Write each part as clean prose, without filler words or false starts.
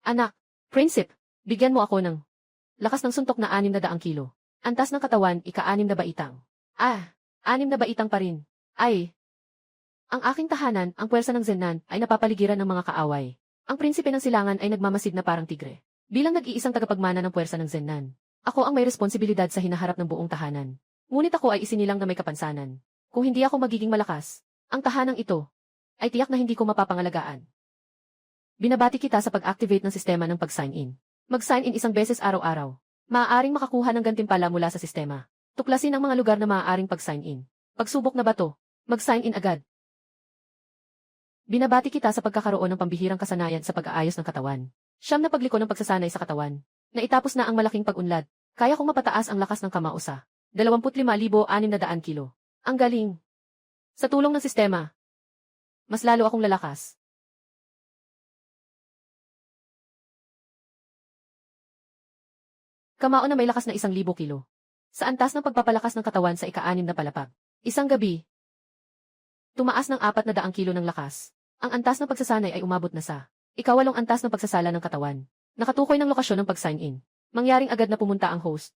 Anak, Prinsip, bigyan mo ako ng lakas ng suntok na 600 kilo. Antas ng katawan, ika-6 na baitang. 6 na baitang pa rin. Ay! Ang aking tahanan, ang puwersa ng Zennan, ay napapaligiran ng mga kaaway. Ang prinsipe ng silangan ay nagmamasid na parang tigre. Bilang nag-iisang tagapagmana ng puwersa ng Zennan, ako ang may responsibilidad sa hinaharap ng buong tahanan. Ngunit ako ay isinilang na may kapansanan. Kung hindi ako magiging malakas, ang tahanang ito ay tiyak na hindi ko mapapangalagaan. Binabati kita sa pag-activate ng sistema ng pag-sign in. Mag-sign in isang beses araw-araw. Maaaring makakuha ng gantimpala mula sa sistema. Tuklasin ang mga lugar na maaaring pag-sign in. Pagsubok na ba to? Mag-sign in agad. Binabati kita sa pagkakaroon ng pambihirang kasanayan sa pag-aayos ng katawan. Siyam na pagliko ng pagsasanay sa katawan. Naitapos na ang malaking pag-unlad. Kaya kong mapataas ang lakas ng kamausa. 25,600 kilo. Ang galing. Sa tulong ng sistema, mas lalo akong lalakas. Kamao na may lakas na 1,000 kilo. Sa antas ng pagpapalakas ng katawan sa ika-6 na palapag. Isang gabi, tumaas ng 400 kilo ng lakas. Ang antas ng pagsasanay ay umabot na sa ika-8 antas ng pagsasala ng katawan. Nakatukoy ng lokasyon ng pag-sign in. Mangyaring agad na pumunta ang host.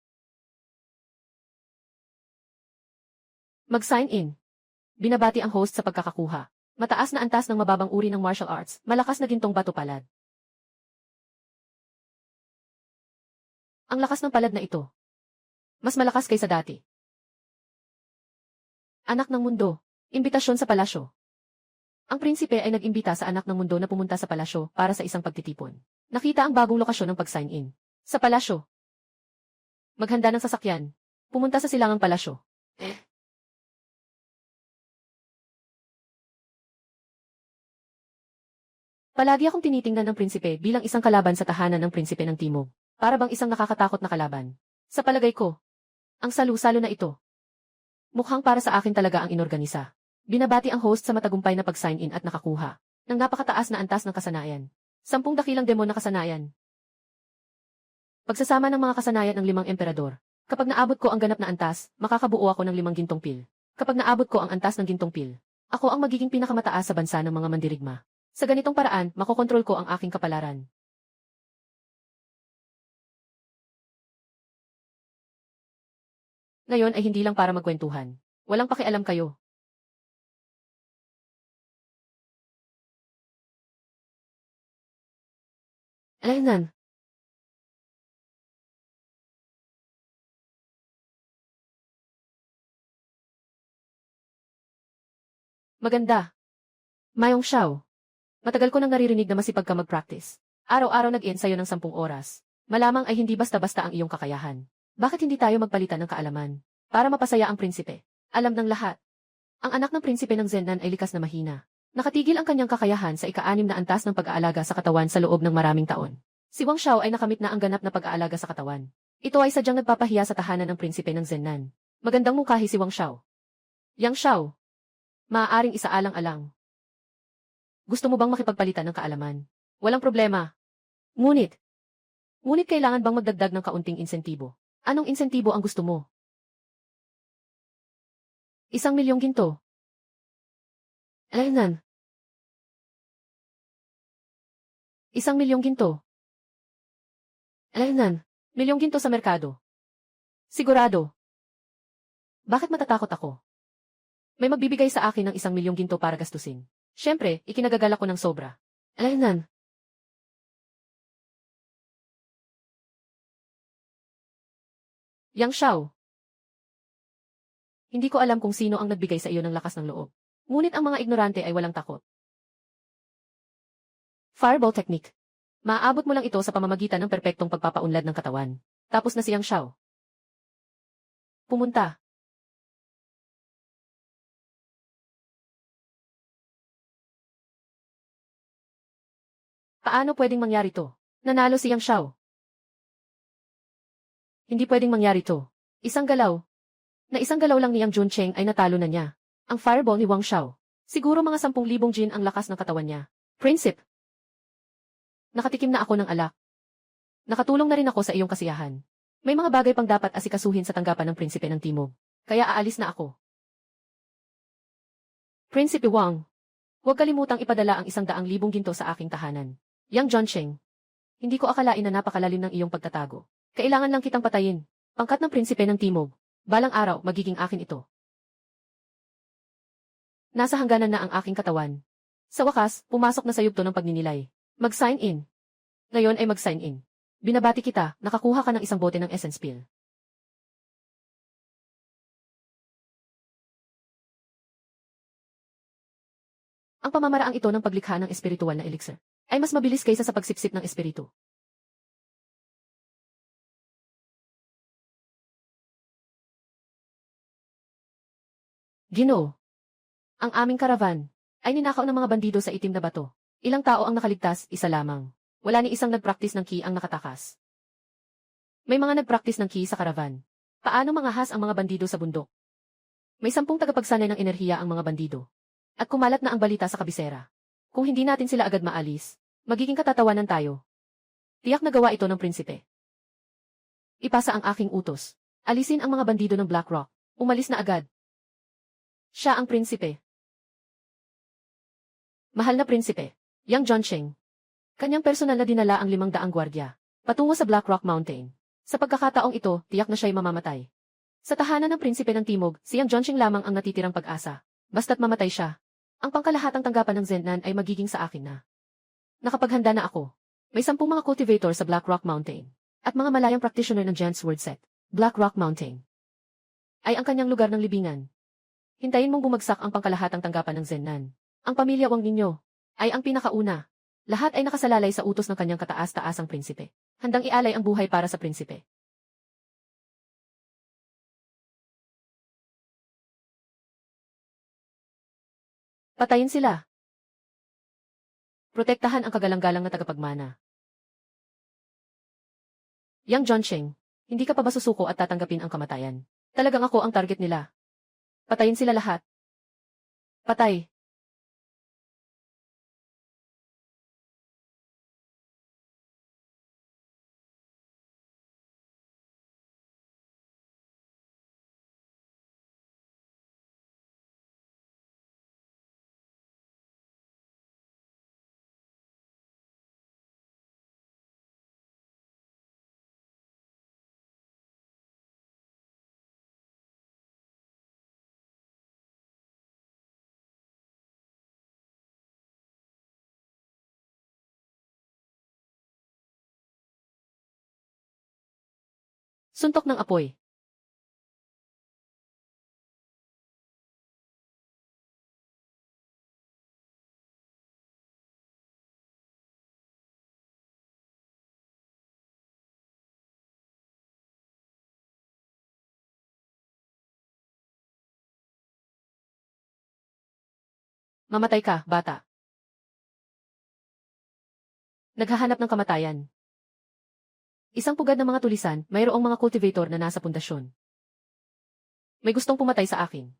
Mag-sign in. Binabati ang host sa pagkakakuha. Mataas na antas ng mababang uri ng martial arts, malakas na gintong bato palad. Ang lakas ng palad na ito. Mas malakas kaysa dati. Anak ng mundo. Imbitasyon sa palasyo. Ang prinsipe ay nag-imbita sa anak ng mundo na pumunta sa palasyo para sa isang pagtitipon. Nakita ang bagong lokasyon ng pag-sign in. Sa palasyo. Maghanda ng sasakyan. Pumunta sa silangang palasyo. Palagi akong tinitingnan ng prinsipe bilang isang kalaban sa tahanan ng prinsipe ng Timog. Para bang isang nakakatakot na kalaban. Sa palagay ko, ang salu-salo na ito. Mukhang para sa akin talaga ang inorganisa. Binabati ang host sa matagumpay na pag-sign in at nakakuha ng napakataas na antas ng kasanayan. 10 dakilang demon na kasanayan. Pagsasama ng mga kasanayan ng 5 emperador. Kapag naabot ko ang ganap na antas, makakabuo ako ng 5 gintong pil. Kapag naabot ko ang antas ng gintong pil, ako ang magiging pinakamataas sa bansa ng mga mandirigma. Sa ganitong paraan, makokontrol ko ang aking kapalaran. Ngayon ay hindi lang para magkwentuhan. Walang pakialam kayo. Alaynan. Maganda. Mayong Xiao. Matagal ko nang naririnig na masipag ka mag-practice. Araw-araw nag-ensayo ng 10 oras. Malamang ay hindi basta-basta ang iyong kakayahan. Bakit hindi tayo magpalitan ng kaalaman? Para mapasaya ang prinsipe. Alam ng lahat. Ang anak ng prinsipe ng Zennan ay likas na mahina. Nakatigil ang kanyang kakayahan sa ika-6 na antas ng pag-aalaga sa katawan sa loob ng maraming taon. Si Wang Xiao ay nakamit na ang ganap na pag-aalaga sa katawan. Ito ay sadyang nagpapahiya sa tahanan ng prinsipe ng Zennan. Magandang mungkahi si Wang Xiao. Yang Xiao. Maaaring isaalang-alang. Gusto mo bang makipagpalitan ng kaalaman? Walang problema. Ngunit kailangan bang magdagdag ng kaunting insentibo? Anong insentibo ang gusto mo? 1,000,000 ginto. Alaynan. 1,000,000 ginto. Alaynan. 1,000,000 ginto sa merkado. Sigurado. Bakit matatakot ako? May magbibigay sa akin ng 1,000,000 ginto para gastusin. Siyempre, ikinagagala ko ng sobra. Alaynan. Yang Xiao. Hindi ko alam kung sino ang nagbigay sa iyo ng lakas ng loob. Ngunit ang mga ignorante ay walang takot. Fireball technique. Maaabot mo lang ito sa pamamagitan ng perpektong pagpapaunlad ng katawan. Tapos na si Yang Xiao. Pumunta. Paano pwedeng mangyari to? Nanalo si Yang Xiao. Hindi pwedeng mangyari to. Isang galaw. Na isang galaw lang ni Yang Juncheng ay natalo na niya. Ang fireball ni Wang Xiao. Siguro mga 10,000 jin ang lakas ng katawan niya. Prinsip. Nakatikim na ako ng alak. Nakatulong na rin ako sa iyong kasiyahan. May mga bagay pang dapat asikasuhin sa tanggapan ng prinsipe ng Timog. Kaya aalis na ako. Prinsipe Wang. Huwag kalimutang ipadala ang 100,000 ginto sa aking tahanan. Yang Juncheng. Hindi ko akalain na napakalalim ng iyong pagtatago. Kailangan lang kitang patayin. Pangkat ng prinsipe ng Timog. Balang araw, magiging akin ito. Nasa hangganan na ang aking katawan. Sa wakas, pumasok na sa yugto ng pagninilay. Mag-sign in. Ngayon ay mag-sign in. Binabati kita, nakakuha ka ng isang bote ng essence pill. Ang pamamaraang ito ng paglikha ng espiritual na elixir ay mas mabilis kaysa sa pagsipsip ng espiritu. Ginoo. Ang aming karavan ay ninakaw ng mga bandido sa itim na bato. Ilang tao ang nakaligtas, isa lamang. Wala ni isang nagpraktis ng ki ang nakatakas. May mga nagpraktis ng ki sa karavan. Paano mangahas ang mga bandido sa bundok? May 10 tagapagsanay ng enerhiya ang mga bandido. At kumalat na ang balita sa kabisera. Kung hindi natin sila agad maalis, magiging katatawanan tayo. Tiyak na gawa ito ng prinsipe. Ipasa ang aking utos. Alisin ang mga bandido ng Black Rock. Umalis na agad. Siya ang prinsipe. Mahal na prinsipe, Yang Zhongcheng. Kanyang personal na dinala ang 500 gwardya patungo sa Black Rock Mountain. Sa pagkakataong ito, tiyak na siya'y mamamatay. Sa tahanan ng prinsipe ng Timog, si Yang Zhongcheng lamang ang natitirang pag-asa. Basta't mamatay siya, ang pangkalahatang tanggapan ng Zennan ay magiging sa akin na. Nakapaghanda na ako. May 10 mga cultivator sa Black Rock Mountain. At mga malayang practitioner ng Giant Sword Set. Black Rock Mountain ay ang kanyang lugar ng libingan. Hintayin mong bumagsak ang pangkalahatang tanggapan ng Zennan. Ang pamilya Wang ninyo ay ang pinakauna. Lahat ay nakasalalay sa utos ng kanyang kataas-taasang prinsipe. Handang ialay ang buhay para sa prinsipe. Patayin sila. Protektahan ang kagalang-galang na tagapagmana. Yang Zhongcheng, hindi ka pa ba susuko at tatanggapin ang kamatayan? Talagang ako ang target nila. Patayin sila lahat. Patay. Suntok ng apoy. Mamatay ka, bata. Naghahanap ng kamatayan. Isang pugad ng mga tulisan, mayroong mga cultivator na nasa pundasyon. May gustong pumatay sa akin.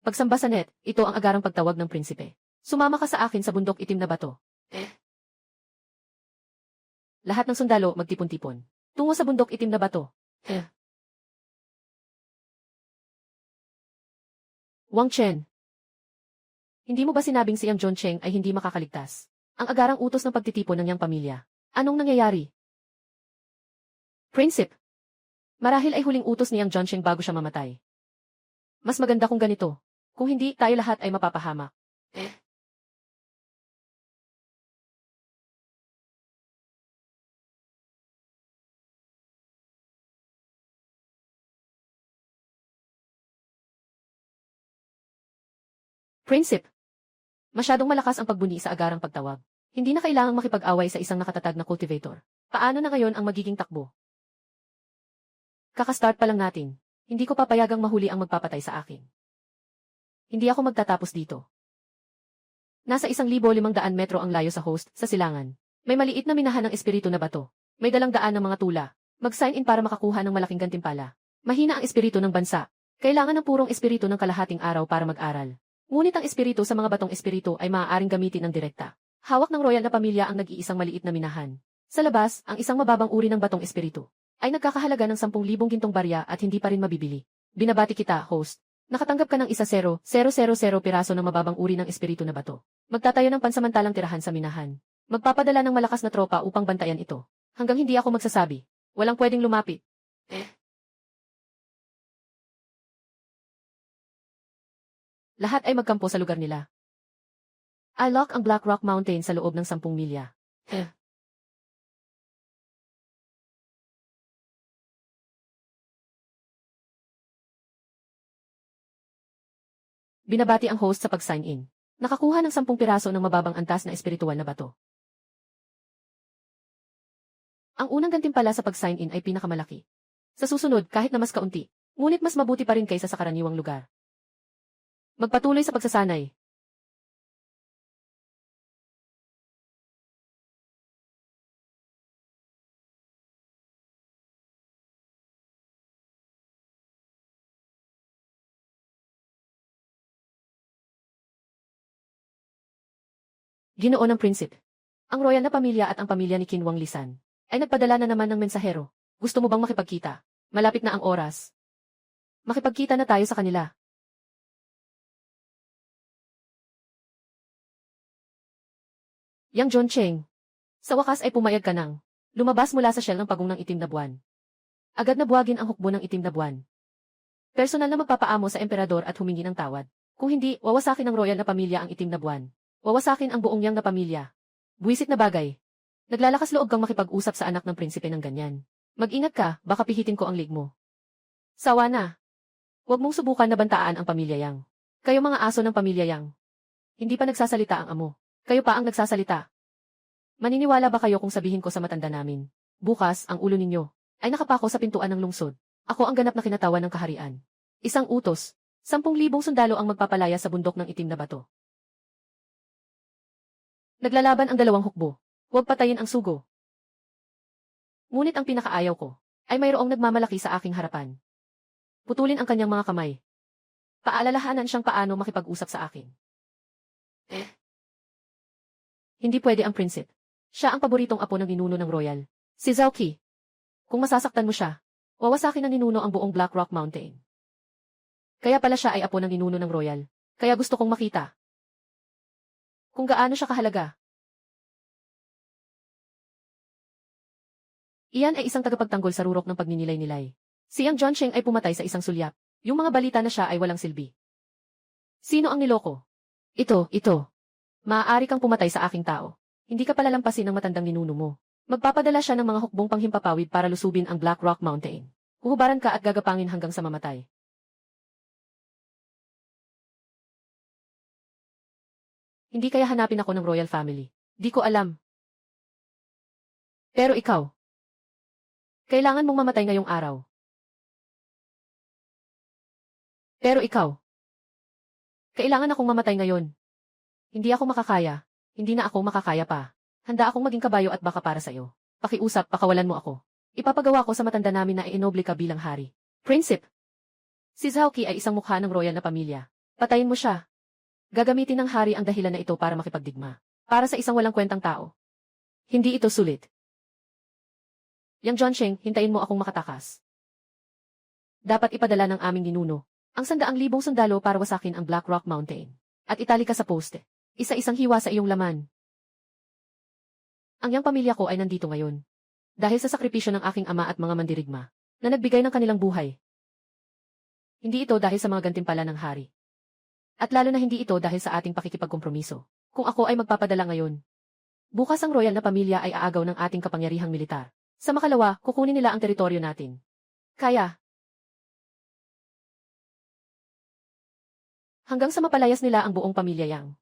Pagsamba sa net, ito ang agarang pagtawag ng prinsipe. Sumama ka sa akin sa bundok itim na bato. Lahat ng sundalo magtipon-tipon. Tungo sa bundok itim na bato. Wang Chen. Hindi mo ba sinabing si Yang Zhongcheng ay hindi makakaligtas? Ang agarang utos ng pagtitipon ng iyang pamilya. Anong nangyayari? Prinsip. Marahil ay huling utos ni Yang Zhongcheng bago siya mamatay. Mas maganda kung ganito. Kung hindi, tayo lahat ay mapapahamak. Prinsip. Masyadong malakas ang pagbuni sa agarang pagtawag. Hindi na kailangang makipag-away sa isang nakatatag na cultivator. Paano na ngayon ang magiging takbo? Kakastart pa lang natin. Hindi ko papayagang mahuli ang magpapatay sa akin. Hindi ako magtatapos dito. Nasa 1,500 metro ang layo sa host, sa silangan. May maliit na minahan ng espiritu na bato. May dalang daan ng mga tula. Mag-sign in para makakuha ng malaking gantimpala. Mahina ang espiritu ng bansa. Kailangan ng purong espiritu ng kalahating araw para mag-aral. Ngunit ang espiritu sa mga batong espiritu ay maaaring gamitin ng direkta. Hawak ng royal na pamilya ang nag-iisang maliit na minahan. Sa labas, ang isang mababang uri ng batong espiritu ay nagkakahalaga ng 10,000 gintong barya at hindi pa rin mabibili. Binabati kita, host. Nakatanggap ka ng 1,000,000 piraso ng mababang uri ng espiritu na bato. Magtatayo ng pansamantalang tirahan sa minahan. Magpapadala ng malakas na tropa upang bantayan ito. Hanggang hindi ako magsasabi. Walang pwedeng lumapit. Lahat ay magkampo sa lugar nila. I-lock ang Black Rock Mountain sa loob ng 10 milya. Binabati ang host sa pag-sign in. Nakakuha ng 10 piraso ng mababang antas na espiritual na bato. Ang unang gantimpala sa pag-sign in ay pinakamalaki. Sa susunod, kahit na mas kaunti, ngunit mas mabuti pa rin kaysa sa karaniwang lugar. Magpatuloy sa pagsasanay. Ginoo ng prinsipe. Ang royal na pamilya at ang pamilya ni Kinwang Lisan ay nagpadala na naman ng mensahero. Gusto mo bang makipagkita? Malapit na ang oras. Makipagkita na tayo sa kanila. Yang John Cheng. Sa wakas ay pumayag ka nang lumabas mula sa shell ng pagong ng itim na buwan. Agad na buwagin ang hukbo ng itim na buwan. Personal na magpapaamo sa emperador at humingi ng tawad. Kung hindi, wawasakin ng royal na pamilya ang itim na buwan. Wawasakin ang buong yang na pamilya. Buwisit na bagay. Naglalakas loob kang makipag-usap sa anak ng prinsipe ng ganyan. Mag-ingat ka, baka pihitin ko ang lig mo. Sawa na. Huwag mong subukan na bantaan ang pamilya Yang. Kayo mga aso ng pamilya Yang. Hindi pa nagsasalita ang amo. Kayo pa ang nagsasalita. Maniniwala ba kayo kung sabihin ko sa matanda namin? Bukas, ang ulo ninyo ay nakapako sa pintuan ng lungsod. Ako ang ganap na kinatawan ng kaharian. Isang utos. 10,000 sundalo ang magpapalaya sa bundok ng itim na bato. Naglalaban ang dalawang hukbo. Huwag patayin ang sugo. Ngunit ang pinakaayaw ko ay mayroong nagmamalaki sa aking harapan. Putulin ang kanyang mga kamay. Paalalahanan siyang paano makipag-usap sa akin. Hindi pwede ang prinsipe. Siya ang paboritong apo ng ninuno ng royal. Si Zhao Qi. Kung masasaktan mo siya, wawasakin ng ninuno ang buong Black Rock Mountain. Kaya pala siya ay apo ng ninuno ng royal. Kaya gusto kong makita kung gaano siya kahalaga. Iyan ay isang tagapagtanggol sa rurok ng pagninilay-nilay. Si Yang John Cheng ay pumatay sa isang sulyap. Yung mga balita na siya ay walang silbi. Sino ang niloko? Ito. Maaari kang pumatay sa aking tao. Hindi ka palalampasin ng matandang ninuno mo. Magpapadala siya ng mga hukbong panghimpapawid para lusubin ang Black Rock Mountain. Huhubaran ka at gagapangin hanggang sa mamatay. Hindi kaya hanapin ako ng royal family. Di ko alam. Pero ikaw, kailangan mong mamatay ngayong araw. Pero ikaw, kailangan akong mamatay ngayon. Hindi ako makakaya. Hindi na ako makakaya pa. Handa akong maging kabayo at baka para sa'yo. Pakiusap, pakawalan mo ako. Ipapagawa ko sa matanda namin na inoble ka bilang hari. Prinsipe. Si Zhao Qi ay isang mukha ng royal na pamilya. Patayin mo siya. Gagamitin ng hari ang dahilan na ito para makipagdigma. Para sa isang walang kwentang tao. Hindi ito sulit. Yang John Cheng, hintayin mo akong makatakas. Dapat ipadala ng aming ninuno ang 100,000 sundalo para wasakin ang Black Rock Mountain. At itali ka sa poste. Isa-isang hiwa sa iyong laman. Ang yang pamilya ko ay nandito ngayon. Dahil sa sakripisyo ng aking ama at mga mandirigma na nagbigay ng kanilang buhay. Hindi ito dahil sa mga gantimpala ng hari. At lalo na hindi ito dahil sa ating pakikipagkompromiso. Kung ako ay magpapadala ngayon, bukas ang royal na pamilya ay aagaw ng ating kapangyarihang militar. Sa makalawa, kukunin nila ang teritoryo natin. Kaya, hanggang sa mapalayas nila ang buong pamilya Yang.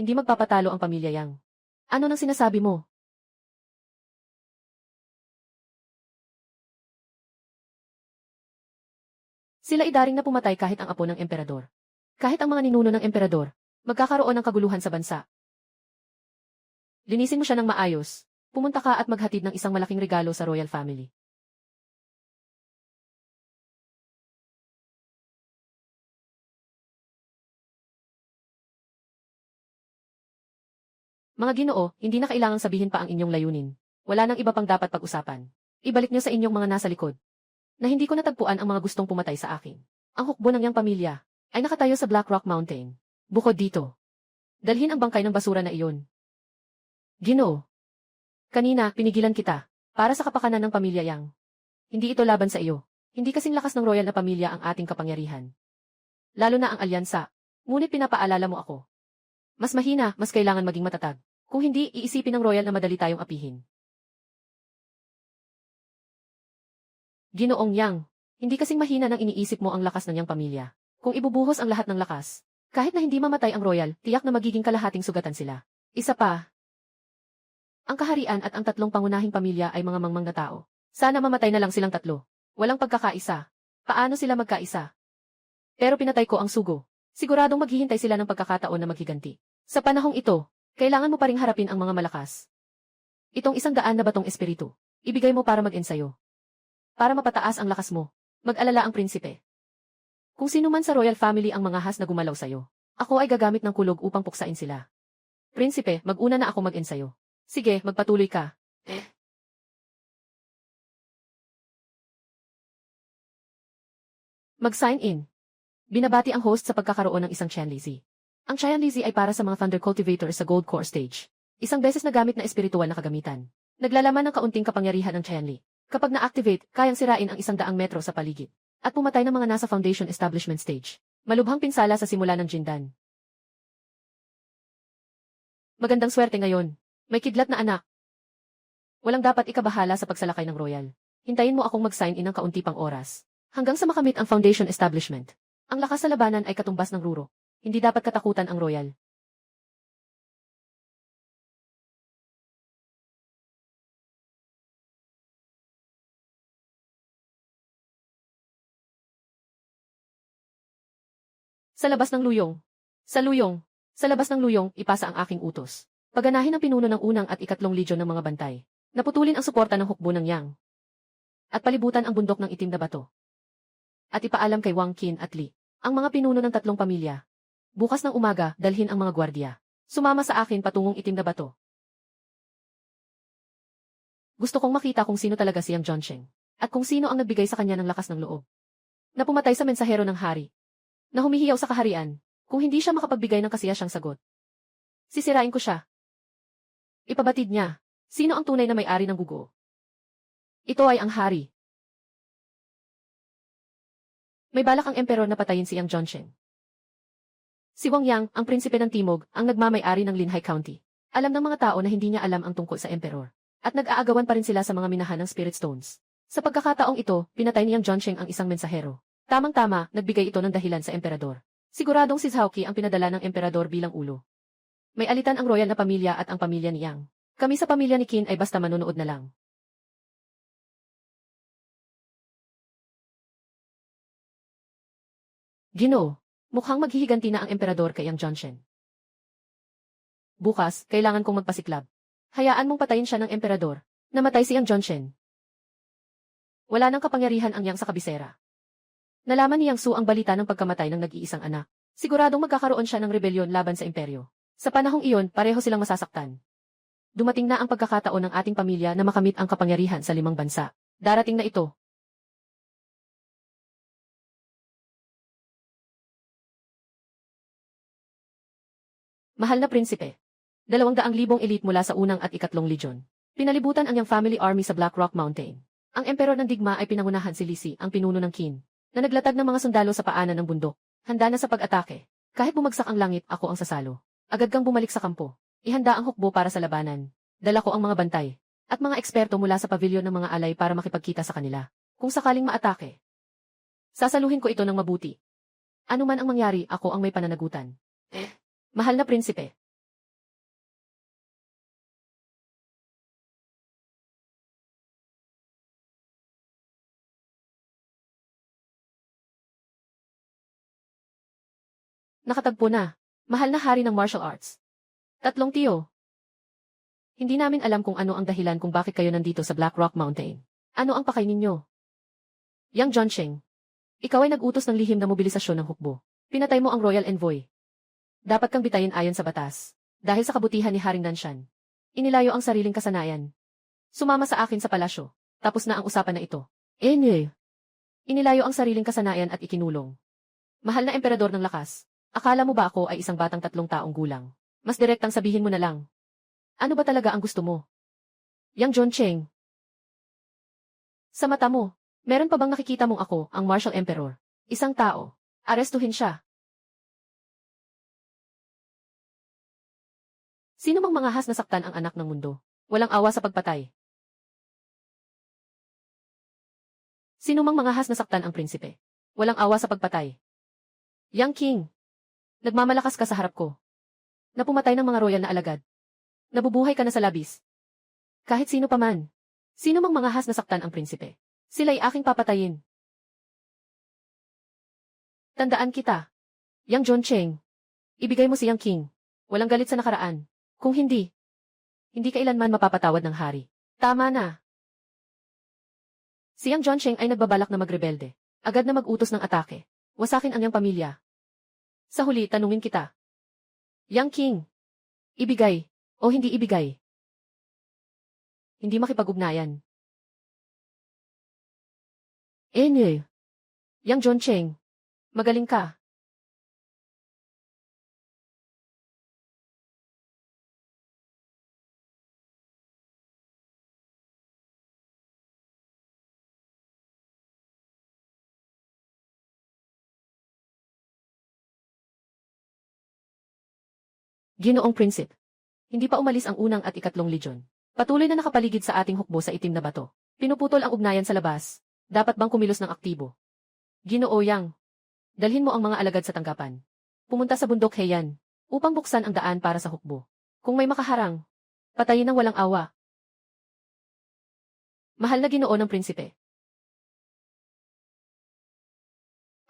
Hindi magpapatalo ang pamilya Yang. Ano nang sinasabi mo? Sila idaring na pumatay kahit ang apo ng emperador. Kahit ang mga ninuno ng emperador, magkakaroon ng kaguluhan sa bansa. Linisin mo siya ng maayos. Pumunta ka at maghatid ng isang malaking regalo sa royal family. Mga Ginoo, hindi na kailangang sabihin pa ang inyong layunin. Wala nang iba pang dapat pag-usapan. Ibalik niyo sa inyong mga nasa likod. na hindi ko natagpuan ang mga gustong pumatay sa akin. Ang hukbo ng iyang pamilya ay nakatayo sa Black Rock Mountain. Bukod dito, dalhin ang bangkay ng basura na iyon. Ginoo, kanina pinigilan kita para sa kapakanan ng pamilya Yang. Hindi ito laban sa iyo. Hindi kasing lakas ng royal na pamilya ang ating kapangyarihan. Lalo na ang alyansa. Ngunit pinapaalala mo ako. Mas mahina, mas kailangan maging matatag. Kung hindi, iisipin ng royal na madali tayong apihin. Ginoong Yang, hindi kasing mahina nang iniisip mo ang lakas ng iyang pamilya. Kung ibubuhos ang lahat ng lakas, kahit na hindi mamatay ang royal, tiyak na magiging kalahating sugatan sila. Isa pa, ang kaharian at ang tatlong pangunahing pamilya ay mga mangmang na tao. Sana mamatay na lang silang tatlo. Walang pagkakaisa. Paano sila magkaisa? Pero pinatay ko ang sugo. Siguradong maghihintay sila ng pagkakataon na maghiganti. Sa panahong ito, kailangan mo pa ring harapin ang mga malakas. Itong 100 na batong espiritu, ibigay mo para mag-ensayo. Para mapataas ang lakas mo, mag-alala ang prinsipe. Kung sino man sa royal family ang mga has na gumalaw sa'yo, ako ay gagamit ng kulog upang puksain sila. Prinsipe, mag-una na ako mag-ensayo. Sige, magpatuloy ka. Mag-sign in. Binabati ang host sa pagkakaroon ng isang Qianlizi. Ang Qianlizi ay para sa mga Thunder Cultivators sa Gold Core Stage. Isang beses na gamit na espiritual na kagamitan. Naglalaman ng kaunting kapangyarihan ng Qianli. Kapag na-activate, kayang sirain ang 100 metro sa paligid. At pumatay ng mga nasa Foundation Establishment Stage. Malubhang pinsala sa simula ng Jindan. Magandang swerte ngayon. May kidlat na anak. Walang dapat ikabahala sa pagsalakay ng royal. Hintayin mo akong mag-sign in ng kaunti pang oras. Hanggang sa makamit ang Foundation Establishment. Ang lakas sa labanan ay katumbas ng ruro. Hindi dapat katakutan ang royal. Sa labas ng luyong. Sa luyong. Sa labas ng luyong, ipasa ang aking utos. Paganahin ang pinuno ng unang at ikatlong legion ng mga bantay. Naputulin ang suporta ng hukbo ng Yang. At palibutan ang bundok ng itim na bato. At ipaalam kay Wang Qin at Li, ang mga pinuno ng tatlong pamilya. Bukas ng umaga, dalhin ang mga gwardya. Sumama sa akin patungong itim na bato. Gusto kong makita kung sino talaga siyang Zhongsheng. At kung sino ang nagbigay sa kanya ng lakas ng loob. Na pumatay sa mensahero ng hari. Na humihiyaw sa kaharian, kung hindi siya makapagbigay ng kasiyasyang sagot. Sisirain ko siya. Ipabatid niya, sino ang tunay na may-ari ng gugo. Ito ay ang hari. May balak ang emperor na patayin siyang Zhongsheng. Si Wang Yang, ang prinsipe ng Timog, ang nagmamay-ari ng Linhai County. Alam ng mga tao na hindi niya alam ang tungkol sa emperor. At nag-aagawan pa rin sila sa mga minahan ng Spirit Stones. Sa pagkakataong ito, pinatay niyang Zhongsheng ang isang mensahero. Tamang-tama, nagbigay ito ng dahilan sa emperador. Siguradong si Zhaoqi ang pinadala ng emperador bilang ulo. May alitan ang royal na pamilya at ang pamilya ni Yang. Kami sa pamilya ni Qin ay basta manonood na lang. Ginoo, mukhang maghihiganti na ang emperador kay Yang Zhongsheng. Bukas, kailangan kong magpasiklab. Hayaan mong patayin siya ng emperador. Namatay si Yang Zhongsheng. Wala nang kapangyarihan ang Yang sa kabisera. Nalaman ni Yang Su ang balita ng pagkamatay ng nag-iisang anak. Siguradong magkakaroon siya ng rebelyon laban sa imperyo. Sa panahong iyon, pareho silang masasaktan. Dumating na ang pagkakataon ng ating pamilya na makamit ang kapangyarihan sa 5 bansa. Darating na ito. Mahal na prinsipe. 200,000 elite mula sa unang at ikatlong legion. Pinalibutan ang Yang family army sa Black Rock Mountain. Ang emperor ng digma ay pinangunahan si Lisi, ang pinuno ng Qin, na naglatag ng mga sundalo sa paanan ng bundok. Handa na sa pag-atake. Kahit bumagsak ang langit, ako ang sasalo. Agad kang bumalik sa kampo. Ihanda ang hukbo para sa labanan. Dala ko ang mga bantay. At mga eksperto mula sa pavilion ng mga alay para makipagkita sa kanila. Kung sakaling maatake. Sasaluhin ko ito ng mabuti. Ano man ang mangyari, ako ang may pananagutan. Mahal na prinsipe. Nakatagpo na. Mahal na hari ng martial arts. 3 tiyo. Hindi namin alam kung ano ang dahilan kung bakit kayo nandito sa Black Rock Mountain. Ano ang pakay ninyo? Yang Zhongsheng. Ikaw ay nag-utos ng lihim na mobilisasyon ng hukbo. Pinatay mo ang royal envoy. Dapat kang bitayin ayon sa batas. Dahil sa kabutihan ni Haring Nanshan. Inilayo ang sariling kasanayan. Sumama sa akin sa palasyo. Tapos na ang usapan na ito. Enye. Inilayo ang sariling kasanayan at ikinulong. Mahal na emperador ng lakas, akala mo ba ako ay isang batang 3 taong gulang? Mas direktang sabihin mo na lang. Ano ba talaga ang gusto mo? Yang John Cheng. Sa mata mo, meron pa bang nakikita mong ako, ang Martial Emperor? Isang tao. Arestuhin siya. Sino mang mangahas na saktan ang anak ng mundo? Walang awa sa pagpatay. Sino mang mangahas na saktan ang prinsipe? Walang awa sa pagpatay. Yang King. Nagmamalakas ka sa harap ko. Napumatay ng mga royal na alagad. Nabubuhay ka na sa labis. Kahit sino pa man. Sino mang mangahas na saktan ang prinsipe? Sila'y aking papatayin. Tandaan kita. Yang John Cheng. Ibigay mo si Yang King. Walang galit sa nakaraan. Kung hindi kailanman mapapatawad ng hari. Tama na. Si Yang John Cheng ay nagbabalak na magrebelde. Agad na mag-utos ng atake. Wasakin ang iyang pamilya. Sa huli, tanungin kita. Yang King. Ibigay o hindi ibigay? Hindi makipag-ugnayan. Yang John Cheng. Magaling ka. Ginoong Prinsip. Hindi pa umalis ang unang at ikatlong legion. Patuloy na nakapaligid sa ating hukbo sa itim na bato. Pinuputol ang ugnayan sa labas. Dapat bang kumilos ng aktibo? Ginoo Yang. Dalhin mo ang mga alagad sa tanggapan. Pumunta sa bundok Heian, upang buksan ang daan para sa hukbo. Kung may makaharang, patayin ng walang awa. Mahal na Ginoo ng prinsipe.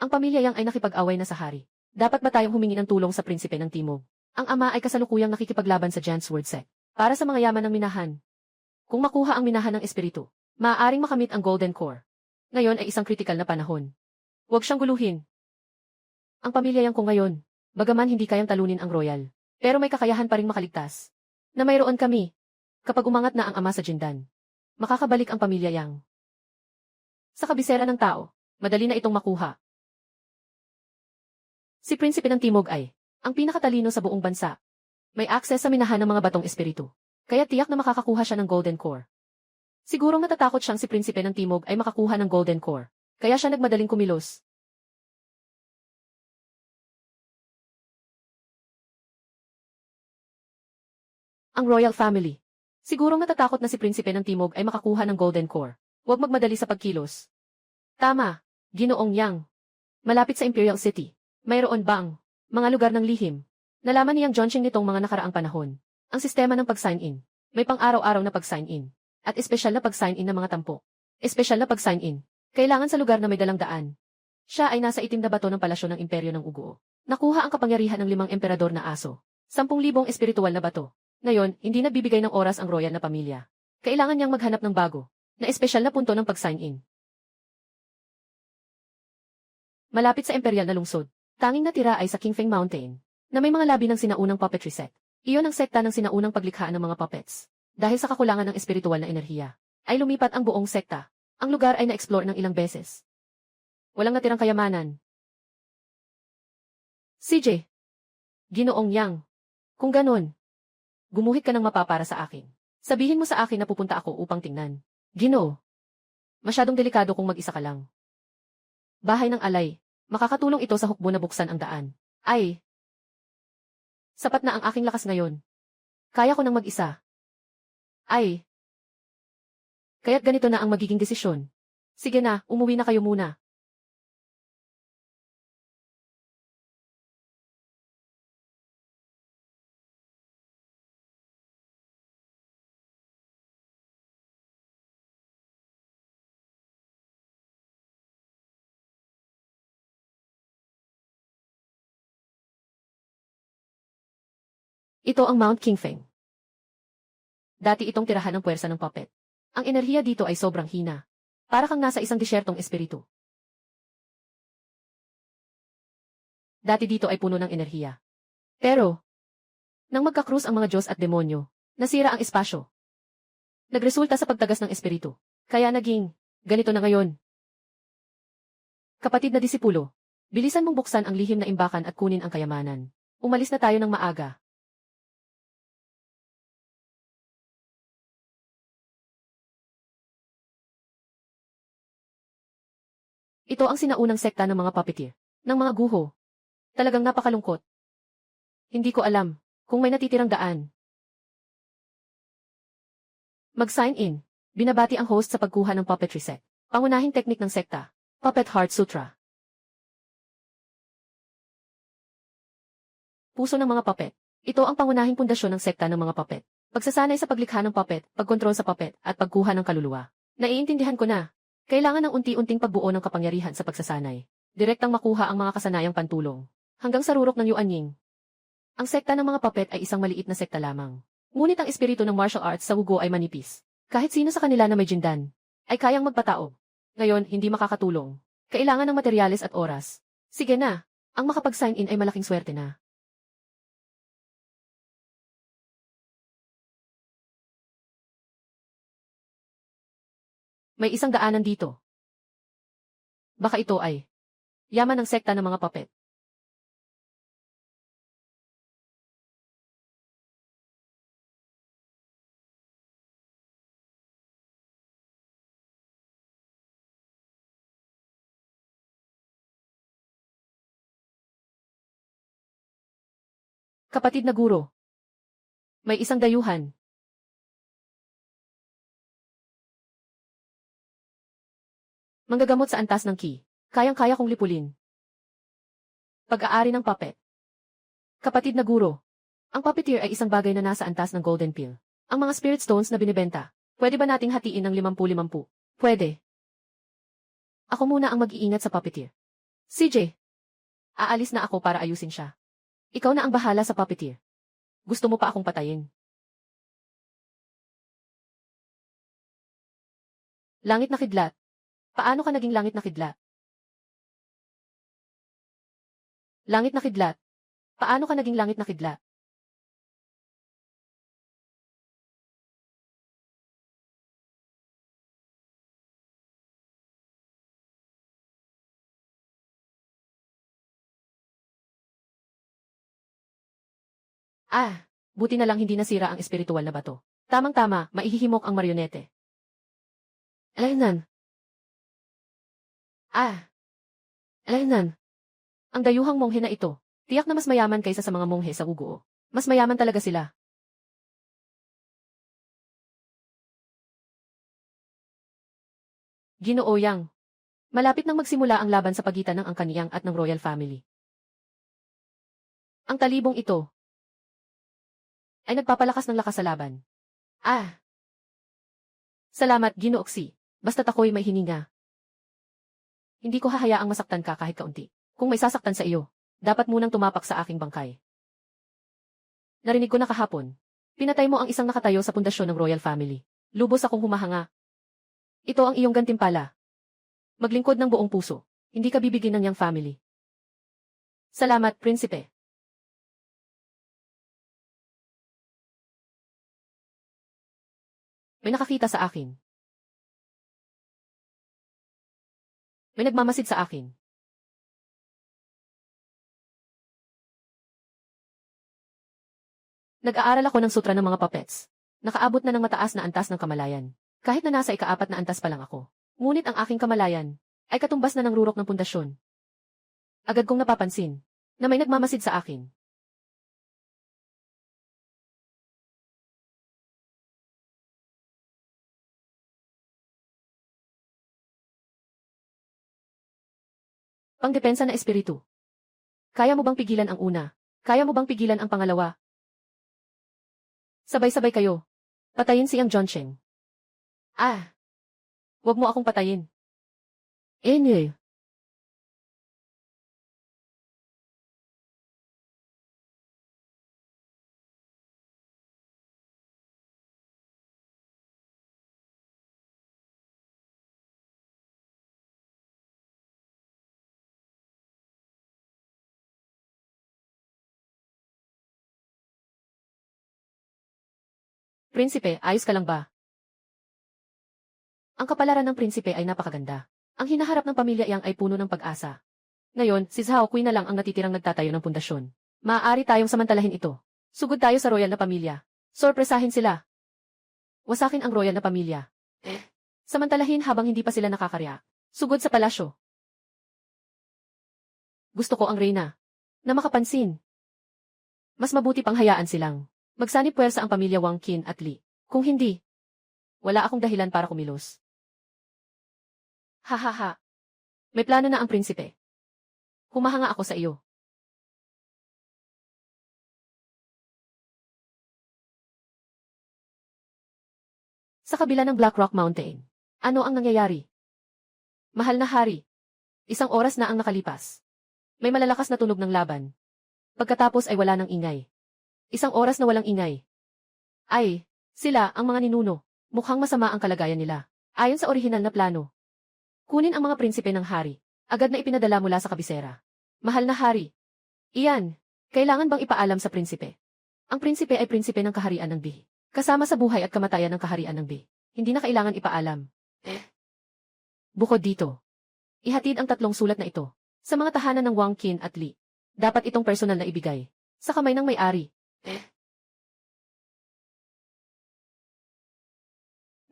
Ang pamilya Yang ay nakipag-away na sa hari. Dapat ba tayong humingi ng tulong sa prinsipe ng Timog? Ang ama ay kasalukuyang nakikipaglaban sa Giant Sword Sect para sa mga yaman ng minahan. Kung makuha ang minahan ng espiritu, maaaring makamit ang Golden Core. Ngayon ay isang kritikal na panahon. Huwag siyang guluhin. Ang pamilya Yang ko ngayon, bagaman hindi kayang talunin ang royal, pero may kakayahan pa ring makaligtas. Na mayroon kami. Kapag umangat na ang ama sa Jindan, makakabalik ang pamilya Yang. Sa kabisera ng tao, madali na itong makuha. Si Prinsipe ng Timog ay ang pinakatalino sa buong bansa. May akses sa minahan ng mga batong espiritu. Kaya tiyak na makakakuha siya ng Golden Core. Sigurong natatakot siyang si Prinsipe ng Timog ay makakuha ng Golden Core. Kaya siya nagmadaling kumilos. Ang Royal Family. Sigurong natatakot na si Prinsipe ng Timog ay makakuha ng Golden Core. Huwag magmadali sa pagkilos. Tama, Ginoong Yang. Malapit sa Imperial City. Mayroon bang mga lugar ng lihim? Nalaman niyang John Cheng nitong mga nakaraang panahon. Ang sistema ng pag-sign-in. May pang-araw-araw na pag-sign-in. At espesyal na pag-sign-in ng mga tampo. Espesyal na pag-sign-in. Kailangan sa lugar na may dalang daan. Siya ay nasa itim na bato ng palasyo ng Imperyo ng Uguo. Nakuha ang kapangyarihan ng 5 emperador na aso. 10,000 espiritual na bato. Ngayon, hindi nagbibigay ng oras ang royal na pamilya. Kailangan niyang maghanap ng bago, na espesyal na punto ng pag-sign-in. Malapit sa imperial na lungsod, tanging natira ay sa Qingfeng Mountain, na may mga labi ng sinaunang puppetry set. Iyon ang sekta ng sinaunang paglikha ng mga puppets. Dahil sa kakulangan ng espiritual na enerhiya, ay lumipat ang buong sekta. Ang lugar ay na-explore ng ilang beses. Walang natirang kayamanan. CJ. Ginoong Yang. Kung ganon, gumuhit ka ng mapa para sa akin. Sabihin mo sa akin na pupunta ako upang tingnan. Ginoo. Masyadong delikado kung mag-isa ka lang. Bahay ng alay. Makakatulong ito sa hukbo na buksan ang daan. Ay. Sapat na ang aking lakas ngayon. Kaya ko nang mag-isa. Ay. Kaya't ganito na ang magiging desisyon. Sige na, umuwi na kayo muna. Ito ang Mount Qingfeng. Dati itong tirahan ng puwersa ng puppet. Ang enerhiya dito ay sobrang hina. Para kang nasa isang disyertong espiritu. Dati dito ay puno ng enerhiya. Pero, nang magkakrus ang mga Diyos at demonyo, nasira ang espasyo. Nagresulta sa pagtagas ng espiritu. Kaya naging, ganito na ngayon. Kapatid na disipulo, bilisan mong buksan ang lihim na imbakan at kunin ang kayamanan. Umalis na tayo ng maaga. Ito ang sinaunang sekta ng mga puppeteer, ng mga guho. Talagang napakalungkot. Hindi ko alam kung may natitirang daan. Mag-sign in. Binabati ang host sa pagkuha ng puppetry set. Pangunahing teknik ng sekta, Puppet Heart Sutra. Puso ng mga puppet. Ito ang pangunahing pundasyon ng sekta ng mga puppet. Pagsasanay sa paglikha ng puppet, pagkontrol sa puppet, at pagkuha ng kaluluwa. Naiintindihan ko na. Kailangan ng unti-unting pagbuo ng kapangyarihan sa pagsasanay. Direktang makuha ang mga kasanayang pantulong. Hanggang sa rurok ng Yuanying. Ang sekta ng mga puppet ay isang maliit na sekta lamang. Ngunit ang espiritu ng martial arts sa Wugo ay manipis. Kahit sino sa kanila na may jindan, ay kayang magpatao. Ngayon, hindi makakatulong. Kailangan ng materyales at oras. Sige na, ang makapag-sign in ay malaking swerte na. May isang daanan dito. Baka ito ay yaman ng sekta ng mga puppet. Kapatid na guro. May isang dayuhan. Manggagamot sa antas ng ki. Kayang-kaya kong lipulin. Pag-aari ng puppet. Kapatid na guro. Ang puppeteer ay isang bagay na nasa antas ng golden pill. Ang mga spirit stones na binibenta. Pwede ba nating hatiin ng 50-50? Pwede. Ako muna ang mag-iingat sa puppeteer. CJ. Aalis na ako para ayusin siya. Ikaw na ang bahala sa puppeteer. Gusto mo pa akong patayin? Langit na kidlat. Paano ka naging langit na kidlat? Langit na kidlat. Paano ka naging langit na kidlat? Buti na lang hindi nasira ang espiritual na bato. Tamang-tama, maihihimok ang marionete. Alaynan. Alaynan. Ang dayuhang monghe na ito, tiyak na mas mayaman kaysa sa mga monghe sa Wugo. Mas mayaman talaga sila. Ginoo Yang. Malapit nang magsimula ang laban sa pagitan ng Angkaniyang at ng royal family. Ang talibong ito ay nagpapalakas ng lakas sa laban. Salamat, Ginoo Xi. Basta't ako'y may hininga. Hindi ko hahayaang masaktan ka kahit kaunti. Kung may sasaktan sa iyo, dapat munang tumapak sa aking bangkay. Narinig ko na kahapon. Pinatay mo ang isang nakatayo sa pundasyon ng royal family. Lubos akong humahanga. Ito ang iyong gantimpala. Maglingkod ng buong puso. Hindi ka bibigyan ng Yang family. Salamat, prinsipe. May nakakita sa akin. May nagmamasid sa akin. Nag-aaral ako ng sutra ng mga puppets. Nakaabot na ng mataas na antas ng kamalayan. Kahit na nasa ika-4 na antas pa lang ako. Ngunit ang aking kamalayan ay katumbas na ng rurok ng pundasyon. Agad kong napapansin na may nagmamasid sa akin. Pangdepensa na espiritu. Kaya mo bang pigilan ang una? Kaya mo bang pigilan ang pangalawa? Sabay-sabay kayo. Patayin siyang John Cheng. Huwag mo akong patayin. Enye. Prinsipe, ayos ka lang ba? Ang kapalaran ng prinsipe ay napakaganda. Ang hinaharap ng pamilya Yang ay puno ng pag-asa. Ngayon, si Zhao Kui na lang ang natitirang nagtatayo ng pundasyon. Maaari tayong samantalahin ito. Sugod tayo sa royal na pamilya. Sorpresahin sila. Wasakin ang royal na pamilya. Samantalahin habang hindi pa sila nakakarya. Sugod sa palasyo. Gusto ko ang reyna. Na makapansin. Mas mabuti pang hayaan silang. Magsanib puwersa ang pamilya Wang Qin at Li. Kung hindi, wala akong dahilan para kumilos. Hahaha. May plano na ang prinsipe. Humahanga ako sa iyo. Sa kabila ng Black Rock Mountain, ano ang nangyayari? Mahal na hari. Isang oras na ang nakalipas. May malalakas na tunog ng laban. Pagkatapos ay wala ng ingay. Isang oras na walang ingay. Ay, sila ang mga ninuno. Mukhang masama ang kalagayan nila. Ayon sa orihinal na plano. Kunin ang mga prinsipe ng hari. Agad na ipinadala mula sa kabisera. Mahal na hari. Iyan, kailangan bang ipaalam sa prinsipe? Ang prinsipe ay prinsipe ng kaharian ng Bi. Kasama sa buhay at kamatayan ng kaharian ng Bi. Hindi na kailangan ipaalam. Bukod dito, ihatid ang tatlong sulat na ito sa mga tahanan ng Wang Qin at Li. Dapat itong personal na ibigay sa kamay ng may-ari.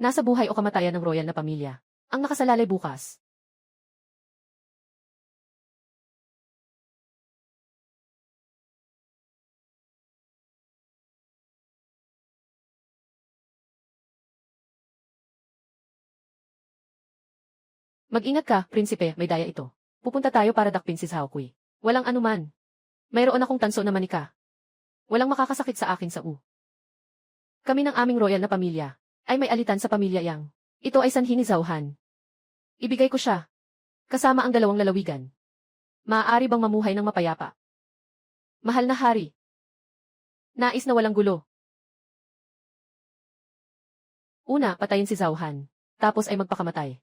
Nasa buhay o kamatayan ng royal na pamilya ang nakasalalay bukas. Mag-ingat ka, prinsipe, may daya ito. Pupunta tayo para dakpin si Zhao Kui. Walang anuman. Mayroon akong tanso na manika. Walang makakasakit sa akin sa Kami ng aming royal na pamilya ay may alitan sa pamilya Yang. Ito ay sanhi ni Zhao Han. Ibigay ko siya. Kasama ang dalawang lalawigan. Maaari bang mamuhay ng mapayapa? Mahal na hari. Nais na walang gulo. Una, patayin si Zhao Han. Tapos ay magpakamatay.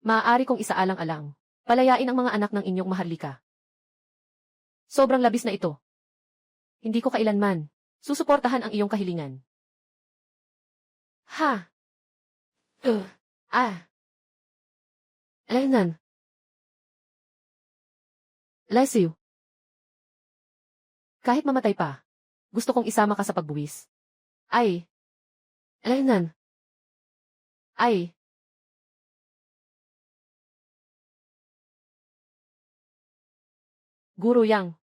Maaari kong isaalang-alang. Palayain ang mga anak ng inyong maharlika. Sobrang labis na ito. Hindi ko kailanman susuportahan ang iyong kahilingan. Ha? Alaynan. Lesiu. Kahit mamatay pa, gusto kong isama ka sa pagbuwis. Ay. Alaynan. Ay. Guro Yang.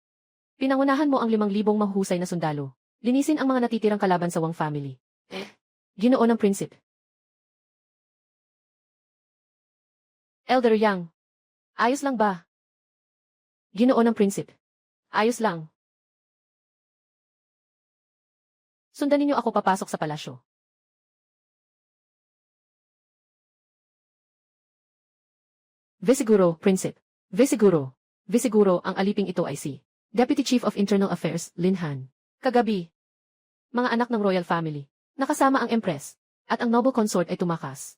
Pinangunahan mo ang 5,000 mahuhusay na sundalo. Linisin ang mga natitirang kalaban sa Wang family. Ginoo ng prinsip. Elder Yang. Ayos lang ba? Ginoo ng prinsip. Ayos lang. Sundan ninyo ako papasok sa palasyo. Visiguro, prinsip. Visiguro. Visiguro, ang aliping ito ay si Deputy Chief of Internal Affairs, Lin Han. Kagabi, mga anak ng royal family, nakasama ang empress, at ang noble consort ay tumakas.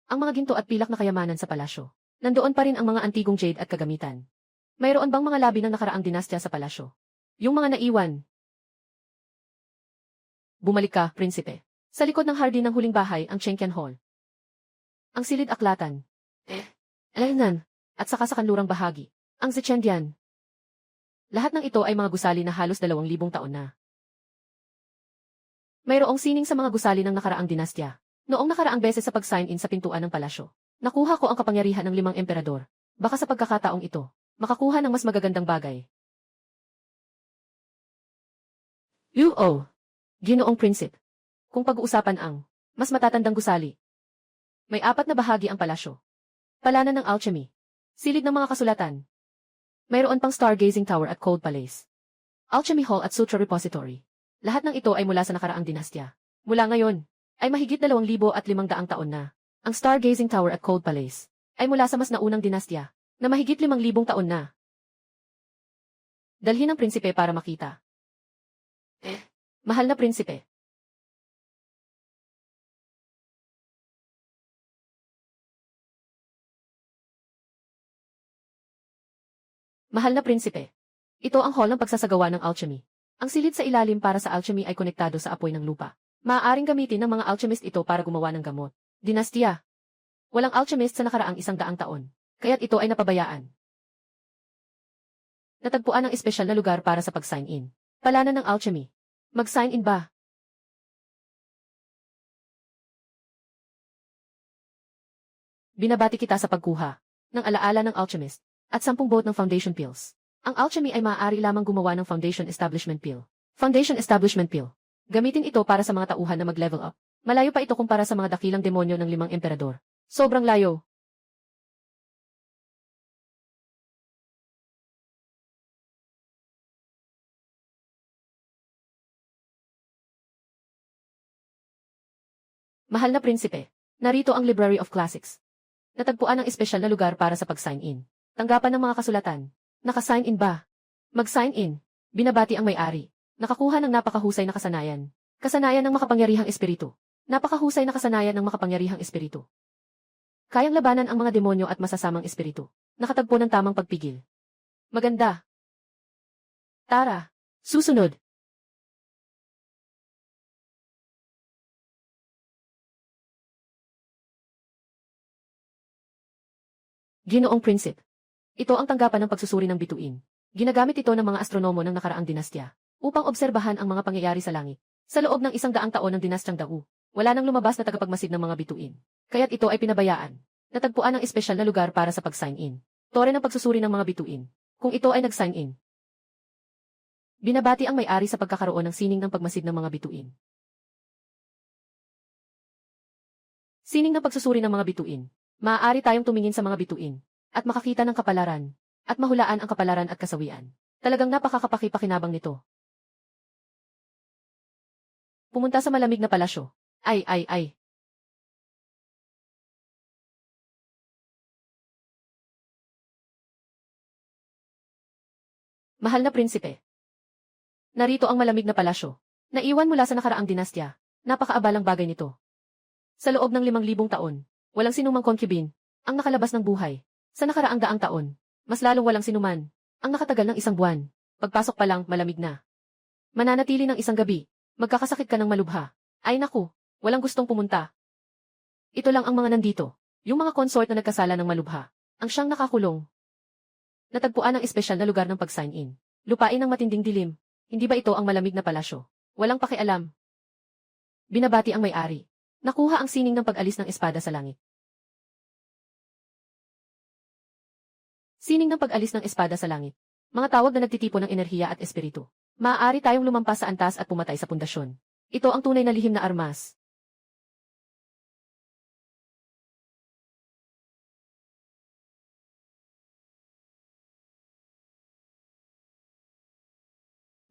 Ang mga ginto at pilak na kayamanan sa palasyo. Nandoon pa rin ang mga antigong jade at kagamitan. Mayroon bang mga labi ng nakaraang dinastya sa palasyo? Yung mga naiwan. Bumalik ka, prinsipe. Sa likod ng hardin ng huling bahay ang Chengqian Hall. Ang silid aklatan. Alaynan. At saka sa kanlurang bahagi, ang Zichendian. Lahat ng ito ay mga gusali na halos 2,000 taon na. Mayroong sining sa mga gusali ng nakaraang dinastya. Noong nakaraang beses sa pag-sign in sa pintuan ng palasyo, nakuha ko ang kapangyarihan ng 5 emperador. Baka sa pagkakataong ito, makakuha ng mas magagandang bagay. Ginoong prinsip. Kung pag-uusapan ang mas matatandang gusali, may 4 na bahagi ang palasyo. Palanan ng alchemy. Silid ng mga kasulatan. Mayroon pang stargazing tower at cold palace. Alchemy hall at sutra repository. Lahat ng ito ay mula sa nakaraang dinastya. Mula ngayon, ay mahigit 2,500 taon na. Ang stargazing tower at cold palace ay mula sa mas naunang dinastya, na mahigit 5,000 taon na. Dalhin ang prinsipe para makita. Mahal na prinsipe. Mahal na prinsipe. Ito ang hall ng pagsasagawa ng alchemy. Ang silid sa ilalim para sa alchemy ay konektado sa apoy ng lupa. Maaaring gamitin ng mga alchemist ito para gumawa ng gamot. Dinastya. Walang alchemist sa nakaraang 100 taon, kaya't ito ay napabayaan. Natagpuan ang espesyal na lugar para sa pag-sign in. Palanan ng alchemy. Mag-sign in ba? Binabati kita sa pagkuha ng alaala ng alchemist at 10 boat ng foundation pills. Ang alchemy ay maaari lamang gumawa ng foundation establishment pill. Foundation establishment pill. Gamitin ito para sa mga tauhan na mag-level up. Malayo pa ito kumpara sa mga dakilang demonyo ng 5 emperador. Sobrang layo. Mahal na prinsipe, narito ang Library of Classics. Natagpuan ang espesyal na lugar para sa pag-sign in. Tanggapan ng mga kasulatan. Naka-sign in ba? Mag-sign in. Binabati ang may-ari. Nakakuha ng napakahusay na kasanayan. Kasanayan ng makapangyarihang espiritu. Napakahusay na kasanayan ng makapangyarihang espiritu. Kayang labanan ang mga demonyo at masasamang espiritu. Nakatagpo ng tamang pagpigil. Maganda. Tara. Susunod. Ginoong Prinsip. Ito ang tanggapan ng pagsusuri ng bituin. Ginagamit ito ng mga astronomo ng nakaraang dinastya upang obserbahan ang mga pangyayari sa langit. Sa loob ng 100 taon ng dinastyang Dao, wala nang lumabas na tagapagmasid ng mga bituin. Kaya't ito ay pinabayaan. Natagpuan ang espesyal na lugar para sa pag-sign in. Tore ng pagsusuri ng mga bituin. Kung ito ay nag-sign in. Binabati ang may-ari sa pagkakaroon ng sining ng pagmasid ng mga bituin. Sining ng pagsusuri ng mga bituin. Maaari tayong tumingin sa mga bituin at makakita ng kapalaran, at mahulaan ang kapalaran at kasawian. Talagang napakakapaki-pakinabang nito. Pumunta sa malamig na palasyo. Ay. Mahal na prinsipe. Narito ang malamig na palasyo. Naiwan mula sa nakaraang dinastya. Napakaabalang bagay nito. Sa loob ng 5,000 taon, walang sinumang concubine ang nakalabas ng buhay. Sa nakaraang 100 taon, mas lalong walang sinuman ang nakatagal ng 1 buwan. Pagpasok pa lang, malamig na. Mananatili ng 1 gabi, magkakasakit ka ng malubha. Ay naku, walang gustong pumunta. Ito lang ang mga nandito, yung mga consort na nagkasala ng malubha, ang siyang nakakulong. Natagpuan ang espesyal na lugar ng pag-sign in. Lupain ng matinding dilim. Hindi ba ito ang malamig na palasyo? Walang pakialam. Binabati ang may-ari. Nakuha ang sining ng pag-alis ng espada sa langit. Sining ng pag-alis ng espada sa langit. Mga tawag na nagtitipon ng enerhiya at espiritu. Maaari tayong lumampas sa antas at pumatay sa pundasyon. Ito ang tunay na lihim na armas.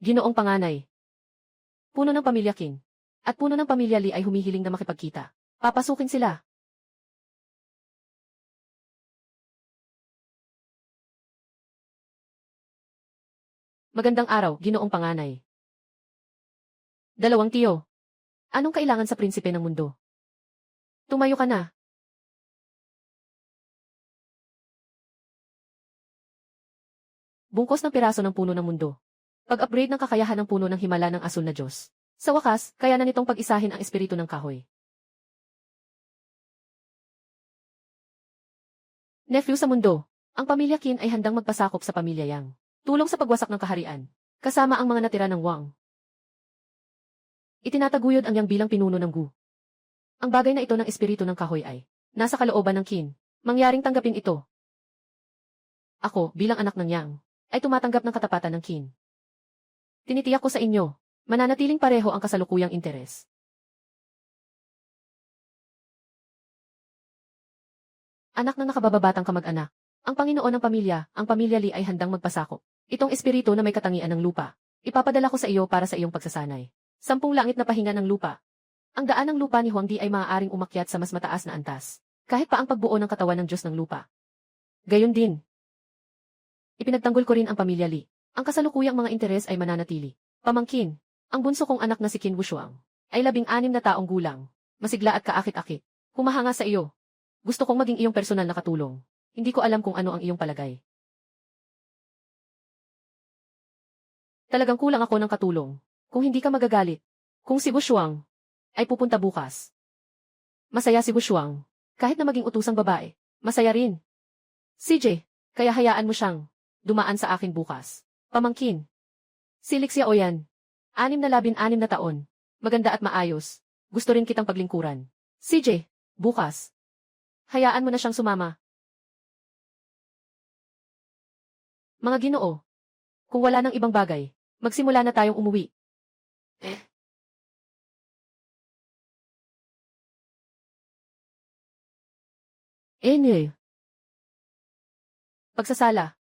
Ginoong Panganay. Puno ng pamilya King at puno ng pamilya Lee ay humihiling na makipagkita. Papasukin sila. Magandang araw, Ginoong Panganay. 2 tiyo. Anong kailangan sa prinsipe ng mundo? Tumayo ka na. Bungkos ng piraso ng puno ng mundo. Pag-upgrade ng kakayahan ng puno ng himala ng asul na Diyos. Sa wakas, kaya na nitong pag-isahin ang espiritu ng kahoy. Nephew sa mundo. Ang pamilya Qin ay handang magpasakop sa pamilya Yang. Tulong sa pagwasak ng kaharian. Kasama ang mga natira ng Wang. Itinataguyod ang Yang bilang pinuno ng Gu. Ang bagay na ito ng espiritu ng kahoy ay nasa kalooban ng Qin. Mangyaring tanggapin ito. Ako, bilang anak ng Yang, ay tumatanggap ng katapatan ng Qin. Tinitiyak ko sa inyo, mananatiling pareho ang kasalukuyang interes. Anak ng nakabababatang kamag-anak, ang Panginoon ng pamilya, ang pamilya Li ay handang magpasakop. Itong espiritu na may katangian ng lupa, ipapadala ko sa iyo para sa iyong pagsasanay. 10 langit na pahinga ng lupa. Ang daan ng lupa ni Huangdi ay maaaring umakyat sa mas mataas na antas, kahit pa ang pagbuo ng katawan ng Diyos ng lupa. Gayon din. Ipinagtanggol ko rin ang pamilya Li. Ang kasalukuyang mga interes ay mananatili. Pamangkin, ang bunso kong anak na si Qin Wushuang, ay 16 na taong gulang, masigla at kaakit-akit. Humahanga sa iyo. Gusto kong maging iyong personal na katulong. Hindi ko alam kung ano ang iyong palagay. Talagang kulang ako ng katulong. Kung hindi ka magagalit. Kung si Wushuang ay pupunta bukas. Masaya si Wushuang. Kahit na maging utusang babae, masaya rin. CJ, kaya hayaan mo siyang dumaan sa akin bukas. Pamangkin. Si Lixia Oyan. 16 na taon. Maganda at maayos. Gusto rin kitang paglingkuran. CJ, bukas. Hayaan mo na siyang sumama. Mga Ginoo. Kung wala nang ibang bagay, magsimula na tayong umuwi. Anyway. Pagsasala.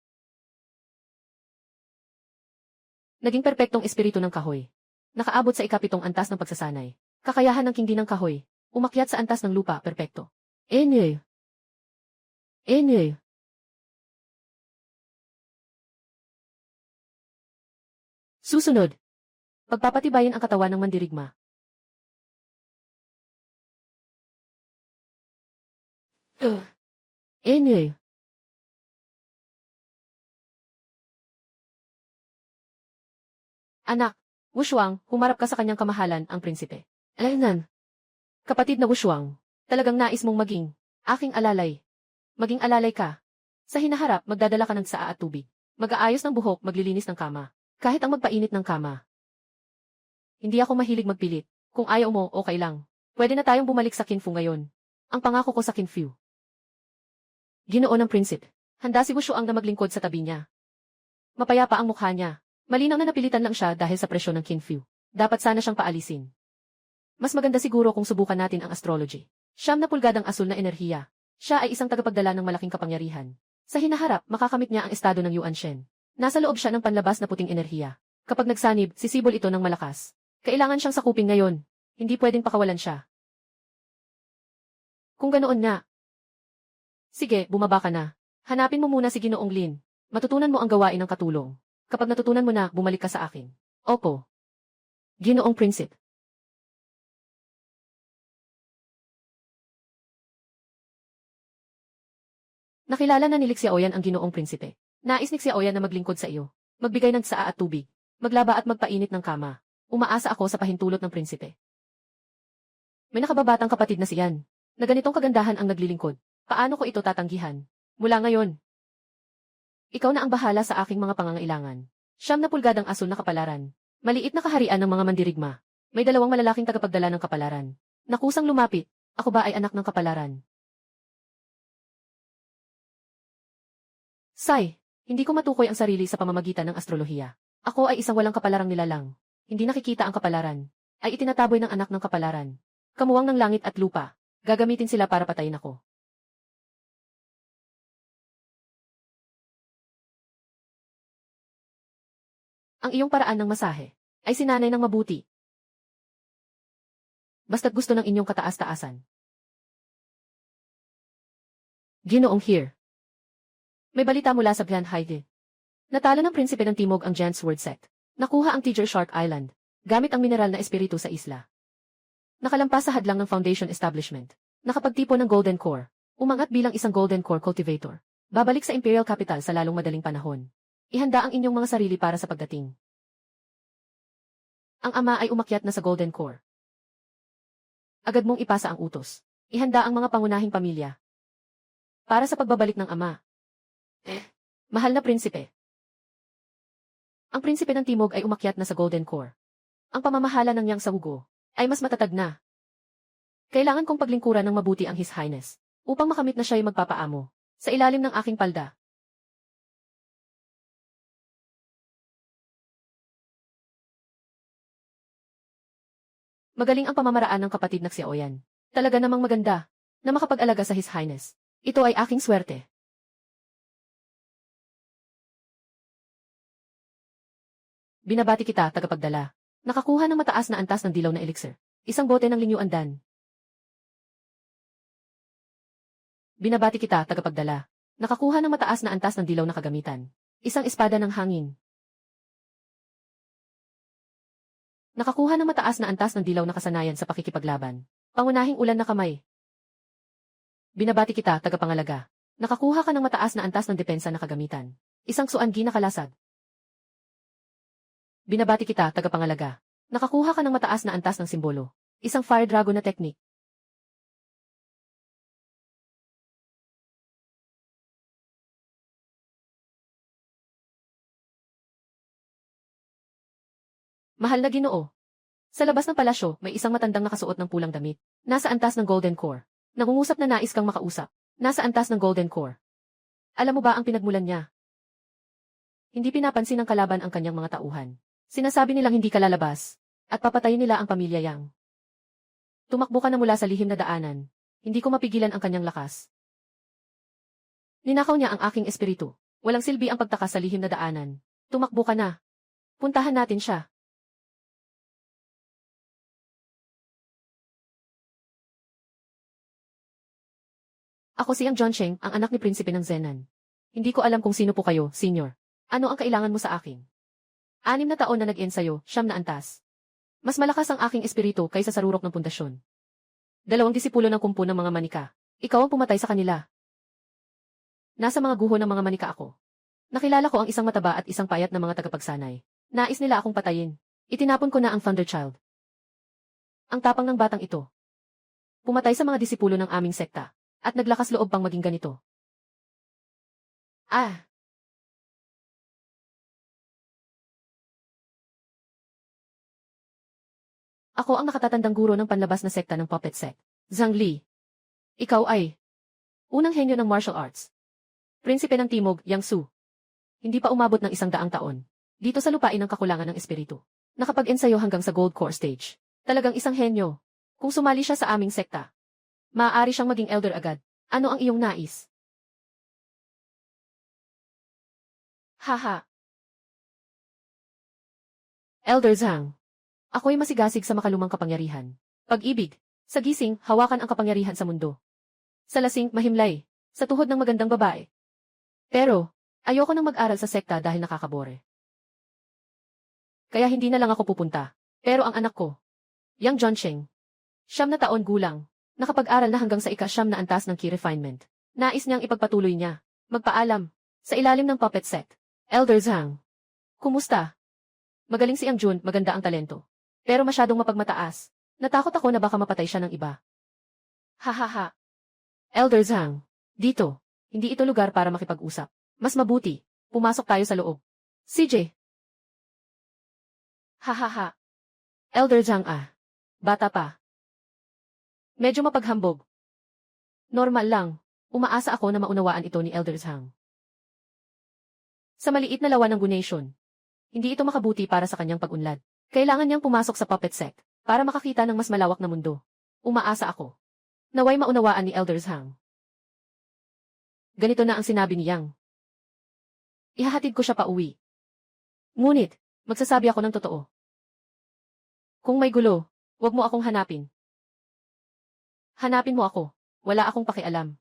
Naging perpektong espiritu ng kahoy. Nakaabot sa ikapitong antas ng pagsasanay. Kakayahan ng kingdi ng kahoy. Umakyat sa antas ng lupa, perpekto. Anyway. Anyway. Susunod. Pagpapatibayin ang katawan ng mandirigma. Anyway. Anak, Wushuang, humarap ka sa kanyang kamahalan, ang prinsipe. Alaynan. Kapatid na Wushuang, talagang nais mong maging aking alalay. Maging alalay ka. Sa hinaharap, magdadala ka ng saa at tubig. Mag-aayos ng buhok, maglilinis ng kama. Kahit ang magpainit ng kama. Hindi ako mahilig magpilit. Kung ayaw mo, okay lang. Pwede na tayong bumalik sa Kinfu ngayon. Ang pangako ko sa Kinfu. Ginoo ng prinsipe. Handa si Wushuang na maglingkod sa tabi niya. Mapayapa ang mukha niya. Malinaw na napilitan lang siya dahil sa presyon ng Kinfu. Dapat sana siyang paalisin. Mas maganda siguro kung subukan natin ang astrology. 9 pulgadang asul na enerhiya. Siya ay isang tagapagdala ng malaking kapangyarihan. Sa hinaharap, makakamit niya ang estado ng Yuan Shen. Nasa loob siya ng panlabas na puting enerhiya. Kapag nagsanib, sisibol ito ng malakas. Kailangan siyang sakupin ngayon. Hindi pwedeng pakawalan siya. Kung ganoon nga. Sige, bumaba ka na. Hanapin mo muna si Ginoong Lin. Matutunan mo ang gawain ng katulong. Kapag natutunan mo na, bumalik ka sa akin. Opo. Ginoong Prinsipe. Nakilala na ni Lixia Oyan ang Ginoong Prinsipe. Nais ni Lixia Oyan na maglingkod sa iyo. Magbigay ng saa at tubig. Maglaba at magpainit ng kama. Umaasa ako sa pahintulot ng prinsipe. May nakababatang kapatid na siyan. Na ganitong kagandahan ang naglilingkod. Paano ko ito tatanggihan? Mula ngayon. Ikaw na ang bahala sa aking mga pangangailangan. 9 pulgadang asul na kapalaran. Maliit na kaharian ng mga mandirigma. May 2 malalaking tagapagdala ng kapalaran. Nakusang lumapit. Ako ba ay anak ng kapalaran? Sai, hindi ko matukoy ang sarili sa pamamagitan ng astrolohiya. Ako ay isang walang kapalarang nilalang. Hindi nakikita ang kapalaran. Ay itinataboy ng anak ng kapalaran. Kamuwang ng langit at lupa. Gagamitin sila para patayin ako. Ang iyong paraan ng masahe ay sinanay ng mabuti. Basta't gusto ng inyong kataas-taasan. Ginoong here. May balita mula sa Grand Heide. Natalo ng prinsipe ng Timog ang Giant Sword Sect. Nakuha ang Tiger Shark Island, gamit ang mineral na espiritu sa isla. Nakalampas sa hadlang ng Foundation Establishment. Nakapagtipo ng Golden Core. Umangat bilang isang Golden Core cultivator. Babalik sa Imperial Capital sa lalong madaling panahon. Ihanda ang inyong mga sarili para sa pagdating. Ang ama ay umakyat na sa Golden Core. Agad mong ipasa ang utos. Ihanda ang mga pangunahing pamilya. Para sa pagbabalik ng ama. Mahal na prinsipe. Ang prinsipe ng Timog ay umakyat na sa Golden Core. Ang pamamahala ng Yang Sahugo ay mas matatag na. Kailangan kong paglingkuran ng mabuti ang His Highness upang makamit na siya ay magpapaamo sa ilalim ng aking palda. Magaling ang pamamaraan ng kapatid na si Oyan. Talaga namang maganda na makapag-alaga sa His Highness. Ito ay aking swerte. Binabati kita, tagapagdala. Nakakuha ng mataas na antas ng dilaw na elixir. Isang bote ng Linyu Andan. Binabati kita, tagapagdala. Nakakuha ng mataas na antas ng dilaw na kagamitan. Isang espada ng hangin. Nakakuha ng mataas na antas ng dilaw na kasanayan sa pakikipaglaban. Pangunahing ulan na kamay. Binabati kita, tagapangalaga. Nakakuha ka ng mataas na antas ng depensa na kagamitan. Isang suangi na kalasag. Binabati kita, tagapangalaga. Nakakuha ka ng mataas na antas ng simbolo. Isang fire dragon na teknik. Mahal na Ginoo. Sa labas ng palasyo, may isang matandang nakasuot ng pulang damit. Nasa antas ng Golden Core. Nangungusap na nais kang makausap. Nasa antas ng Golden Core. Alam mo ba ang pinagmulan niya? Hindi pinapansin ng kalaban ang kanyang mga tauhan. Sinasabi nilang hindi ka lalabas. At papatayin nila ang pamilya Yang. Tumakbo ka na mula sa lihim na daanan. Hindi ko mapigilan ang kanyang lakas. Ninakaw niya ang aking espiritu. Walang silbi ang pagtakas sa lihim na daanan. Tumakbo ka na. Puntahan natin siya. Ako si Yang Zhongsheng, ang anak ni Prinsipe ng Zenan. Hindi ko alam kung sino po kayo, Senior. Ano ang kailangan mo sa akin? 6 na taon na nag-ensayo, 9 na antas. Mas malakas ang aking espiritu kaysa sa rurok ng pundasyon. 2 disipulo ng kumpo ng mga manika. Ikaw ang pumatay sa kanila. Nasa mga guho ng mga manika ako. Nakilala ko ang isang mataba at isang payat na mga tagapagsanay. Nais nila akong patayin. Itinapon ko na ang Thunder Child. Ang tapang ng batang ito. Pumatay sa mga disipulo ng aming sekta. At naglakas loob pang maging ganito. Ah! Ako ang nakatatandang guro ng panlabas na sekta ng Puppet Sect. Zhang Li. Ikaw ay unang henyo ng martial arts. Prinsipe ng Timog, Yang Su. Hindi pa umabot ng 100 taon. Dito sa lupain ng kakulangan ng espiritu. Nakapag-ensayo hanggang sa Gold Core stage. Talagang isang henyo. Kung sumali siya sa aming sekta, maaari siyang maging elder agad. Ano ang iyong nais? Haha. Elder Zhang. Ako'y masigasig sa makalumang kapangyarihan. Pag-ibig. Sa gising, hawakan ang kapangyarihan sa mundo. Sa lasing, mahimlay. Sa tuhod ng magandang babae. Pero, ayoko nang mag-aral sa sekta dahil nakakabore. Kaya hindi na lang ako pupunta. Pero ang anak ko, Yang Zhongsheng, 9 na taon gulang, nakapag-aral na hanggang sa ika-9 na antas ng key refinement. Nais niyang ipagpatuloy niya. Magpaalam. Sa ilalim ng Puppet Sect. Elder Zhang. Kumusta? Magaling si Yang Jun, maganda ang talento. Pero masyadong mapagmataas. Natakot ako na baka mapatay siya ng iba. Hahaha. Elder Zhang. Dito. Hindi ito lugar para makipag-usap. Mas mabuti. Pumasok tayo sa loob. CJ. Hahaha. Elder Zhang Bata pa. Medyo mapaghambog. Normal lang. Umaasa ako na maunawaan ito ni Elder Zhang. Sa maliit na lawa ng Gunation. Hindi ito makabuti para sa kanyang pag-unlad. Kailangan niyang pumasok sa Puppet Sect para makakita ng mas malawak na mundo. Umaasa ako. Naway maunawaan ni Elder Zhang. Ganito na ang sinabi ni Yang. Ihahatid ko siya pa uwi. Ngunit, magsasabi ako ng totoo. Kung may gulo, huwag mo akong hanapin. Hanapin mo ako. Wala akong pakialam.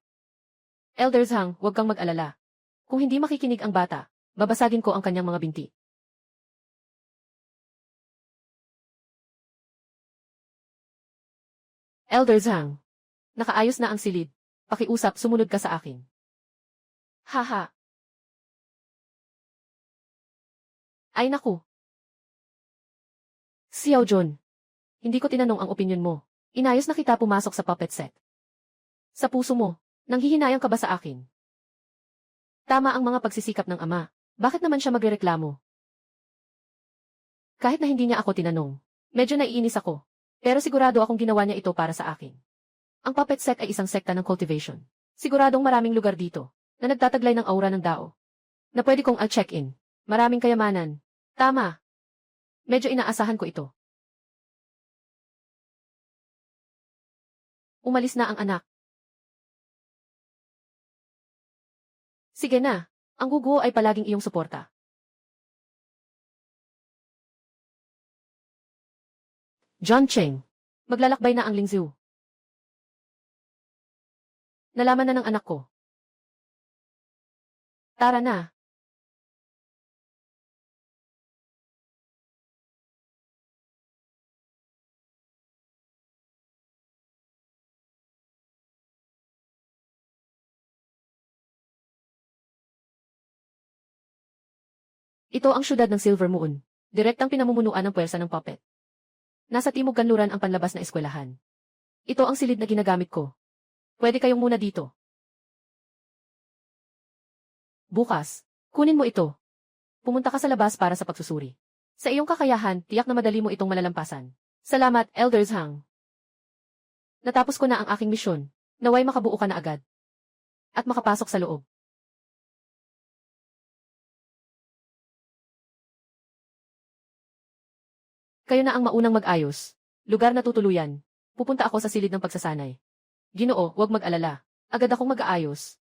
Elder Zhang, huwag kang mag-alala. Kung hindi makikinig ang bata, babasagin ko ang kanyang mga binti. Elder Zhang. Nakaayos na ang silid. Pakiusap, sumunod ka sa akin. Haha. Ay naku. Xiao Jun. Hindi ko tinanong ang opinyon mo. Inayos na kita pumasok sa Puppet Sect. Sa puso mo, nanghihinayang ka ba sa akin? Tama ang mga pagsisikap ng ama. Bakit naman siya magrereklamo? Kahit na hindi niya ako tinanong, medyo naiinis ako. Pero sigurado akong ginawa niya ito para sa akin. Ang Puppet Sect ay isang sekta ng cultivation. Siguradong maraming lugar dito na nagtataglay ng aura ng dao na pwede kong check-in. Maraming kayamanan. Tama. Medyo inaasahan ko ito. Umalis na ang anak. Sige na. Ang guguho ay palaging iyong suporta. Zhongsheng. Maglalakbay na ang Lingzhou. Nalaman na ng anak ko. Tara na. Ito ang syudad ng Silver Moon. Direktang pinamumunuan ng puwersa ng puppet. Nasa timog kanluran ang panlabas na eskwelahan. Ito ang silid na ginagamit ko. Pwede kayong muna dito. Bukas, kunin mo ito. Pumunta ka sa labas para sa pagsusuri. Sa iyong kakayahan, tiyak na madali mo itong malalampasan. Salamat, Elder Zhang. Natapos ko na ang aking misyon. Naway makabuo ka na agad. At makapasok sa loob. Kayo na ang maunang mag-ayos. Lugar na tutuluyan. Pupunta ako sa silid ng pagsasanay. Ginoo, huwag mag-alala. Agad akong mag-aayos.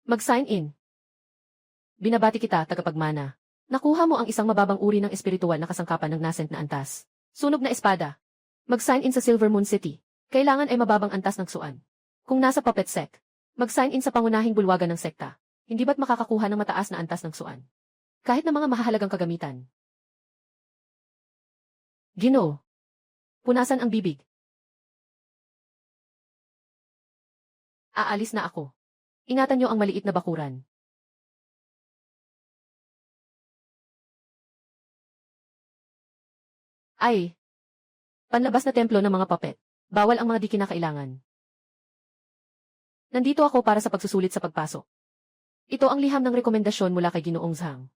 Mag-sign in. Binabati kita, tagapagmana. Nakuha mo ang isang mababang uri ng espiritual na kasangkapan ng nascent na antas. Sunog na espada. Mag-sign in sa Silver Moon City. Kailangan ay mababang antas ng suan. Kung nasa puppet sect, mag-sign in sa pangunahing bulwagan ng sekta. Hindi ba't makakakuha ng mataas na antas ng suan? Kahit na mga mahahalagang kagamitan. Ginoo. Punasan ang bibig. Aalis na ako. Ingatan niyo ang maliit na bakuran. Ay. Panlabas na templo ng mga puppet. Bawal ang mga di kinakailangan. Nandito ako para sa pagsusulit sa pagpasok. Ito ang liham ng rekomendasyon mula kay Ginoong Zhang.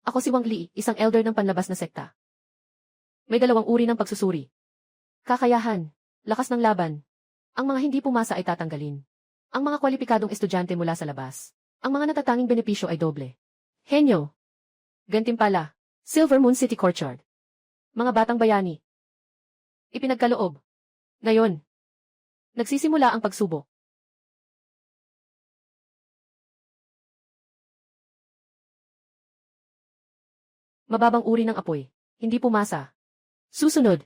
Ako si Wang Li, isang elder ng panlabas na sekta. May dalawang uri ng pagsusuri. Kakayahan, lakas ng laban. Ang mga hindi pumasa ay tatanggalin. Ang mga kwalipikadong estudyante mula sa labas. Ang mga natatanging benepisyo ay doble. Henyo. Gantimpala. Silver Moon City Courtyard. Mga batang bayani. Ipinagkaloob. Ngayon. Nagsisimula ang pagsubok. Mababang uri ng apoy. Hindi pumasa. Susunod.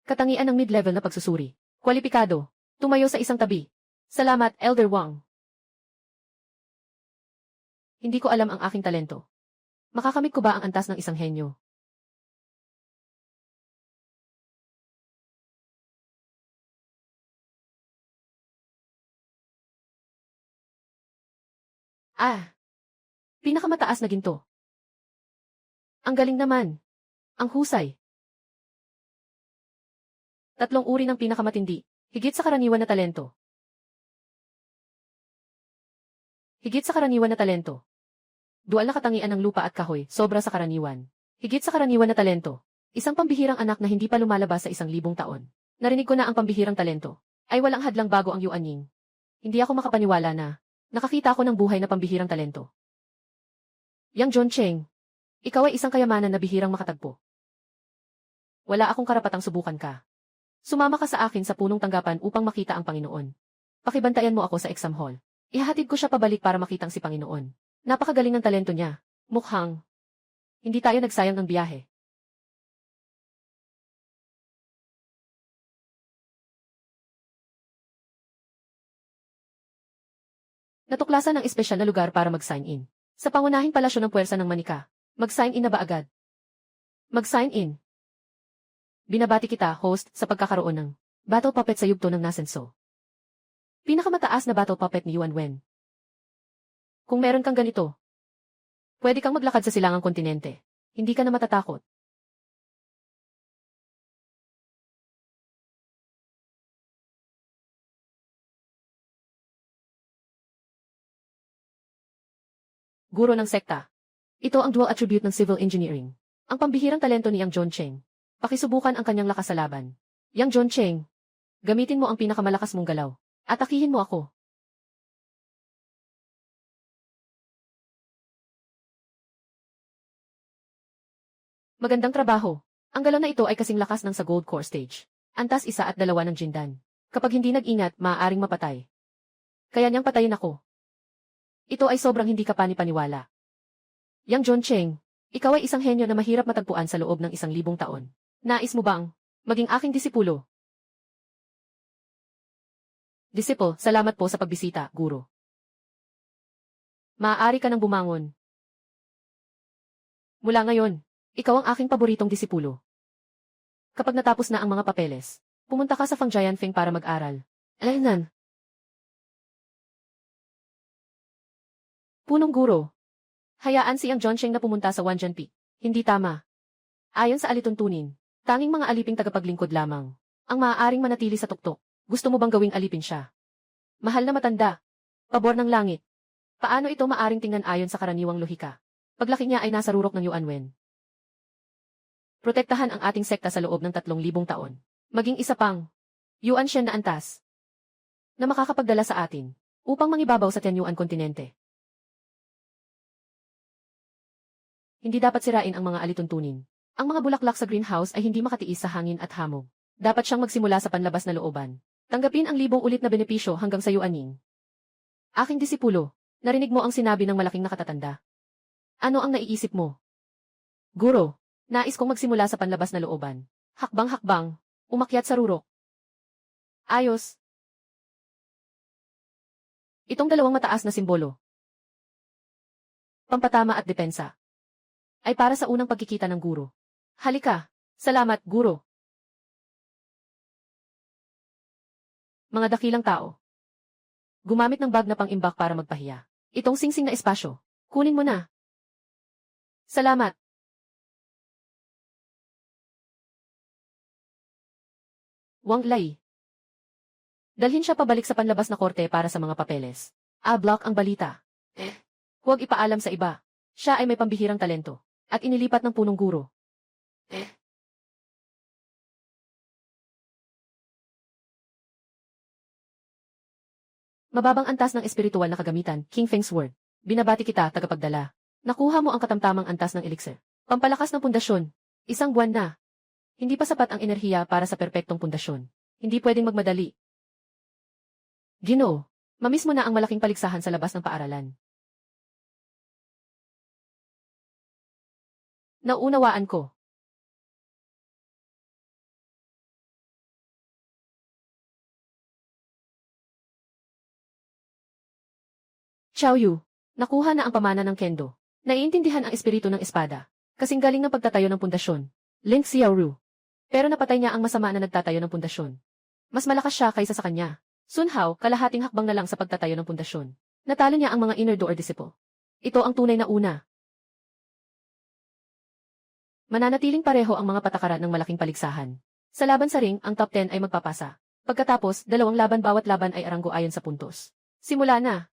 Katangian ng mid-level na pagsusuri. Kwalipikado. Tumayo sa isang tabi. Salamat, Elder Wang. Hindi ko alam ang aking talento. Makakamit ko ba ang antas ng isang henyo? Ah! Pinakamataas na ginto. Ang galing naman. Ang husay. Tatlong uri ng pinakamatindi. Higit sa karaniwan na talento. Higit sa karaniwan na talento. Dual na katangian ng lupa at kahoy, sobra sa karaniwan. Higit sa karaniwan na talento. Isang pambihirang anak na hindi pa lumalabas sa 1,000 taon. Narinig ko na ang pambihirang talento. Ay walang hadlang bago ang Yuanying. Hindi ako makapaniwala na nakakita ako ng buhay na pambihirang talento. Yang John Cheng. Ikaw ay isang kayamanan na bihirang makatagpo. Wala akong karapatang subukan ka. Sumama ka sa akin sa punong tanggapan upang makita ang Panginoon. Pakibantayan mo ako sa exam hall. Ihahatid ko siya pabalik para makitang si Panginoon. Napakagaling ng talento niya. Mukhang hindi tayo nagsayang ng biyahe. Natuklasan ng espesyal na lugar para mag-sign in. Sa pangunahing palasyo ng puwersa ng Manika. Mag-sign in na ba agad? Mag-sign in. Binabati kita, host, sa pagkakaroon ng battle puppet sa yugto ng Nasenso. Pinakamataas na battle puppet ni Yuan Wen. Kung meron kang ganito, pwede kang maglakad sa silangang kontinente. Hindi ka na matatakot. Guro ng sekta. Ito ang dual attribute ng civil engineering. Ang pambihirang talento ni Yang John Cheng. Pakisubukan ang kanyang lakas sa laban. Yang John Cheng, gamitin mo ang pinakamalakas mong galaw. Atakihin mo ako. Magandang trabaho. Ang galaw na ito ay kasing lakas ng sa Gold Core Stage. Antas 1 at 2 ng Jindan. Kapag hindi nag-ingat, maaaring mapatay. Kaya niyang patayin ako. Ito ay sobrang hindi ka panipaniwala. Yang John Cheng, ikaw ay isang henyo na mahirap matagpuan sa loob ng 1,000 taon. Nais mo bang maging aking disipulo? Disipo, salamat po sa pagbisita, guro. Maaari ka nang bumangon. Mula ngayon, ikaw ang aking paboritong disipulo. Kapag natapos na ang mga papeles, pumunta ka sa Fang Jianfeng para mag-aral. Alaynan. Punong guro. Hayaan si Yang Zhongsheng na pumunta sa Wanjian Peak. Hindi tama. Ayon sa alituntunin, tanging mga aliping tagapaglingkod lamang ang maaaring manatili sa tuktok. Gusto mo bang gawing alipin siya? Mahal na matanda. Pabor ng langit. Paano ito maaring tingnan ayon sa karaniwang lohika? Paglaki niya ay nasa rurok ng Yuanwen. Protektahan ang ating sekta sa loob ng 3,000 taon. Maging isa pang Yuanshen na antas na makakapagdala sa atin upang mangibabaw sa Tianyuan kontinente. Hindi dapat sirain ang mga alituntunin. Ang mga bulaklak sa greenhouse ay hindi makatiis sa hangin at hamog. Dapat siyang magsimula sa panlabas na looban. Tanggapin ang 1,000 ulit na benepisyo hanggang sa Yuaning. Aking disipulo, narinig mo ang sinabi ng malaking nakatatanda. Ano ang naiisip mo? Guro, nais kong magsimula sa panlabas na looban. Hakbang-hakbang, umakyat sa rurok. Ayos. Itong dalawang mataas na simbolo, pampatama at depensa, ay para sa unang pagkikita ng guro. Halika. Salamat, guro. Mga dakilang tao. Gumamit ng bag na pang-imbak para magpahiya. Itong singsing na espasyo. Kunin mo na. Salamat. Wang Lai. Dalhin siya pabalik sa panlabas na korte para sa mga papeles. A-block ang balita. Huwag ipaalam sa iba. Siya ay may pambihirang talento. At inilipat ng punong guro. Mababang antas ng espiritual na kagamitan, King Feng's word. Binabati kita, tagapagdala. Nakuha mo ang katamtamang antas ng elixir. Pampalakas ng pundasyon. 1 buwan na. Hindi pa sapat ang enerhiya para sa perpektong pundasyon. Hindi pwedeng magmadali. Ginoo, mamiss mo na ang malaking paligsahan sa labas ng paaralan. Nauunawaan ko. Xiao Yu, nakuha na ang pamana ng kendo. Naiintindihan ang espiritu ng espada. Kasing galing ng pagtatayo ng pundasyon. Lin Xiaoru. Pero napatay niya ang masama na nagtatayo ng pundasyon. Mas malakas siya kaysa sa kanya. Sun Hao, kalahating hakbang na lang sa pagtatayo ng pundasyon. Natalo niya ang mga inner door disciple. Ito ang tunay na una. Mananatiling pareho ang mga patakaran ng malaking paligsahan. Sa laban sa ring, ang top 10 ay magpapasa. Pagkatapos, 2 laban bawat laban ay aranggo ayon sa puntos. Simula na.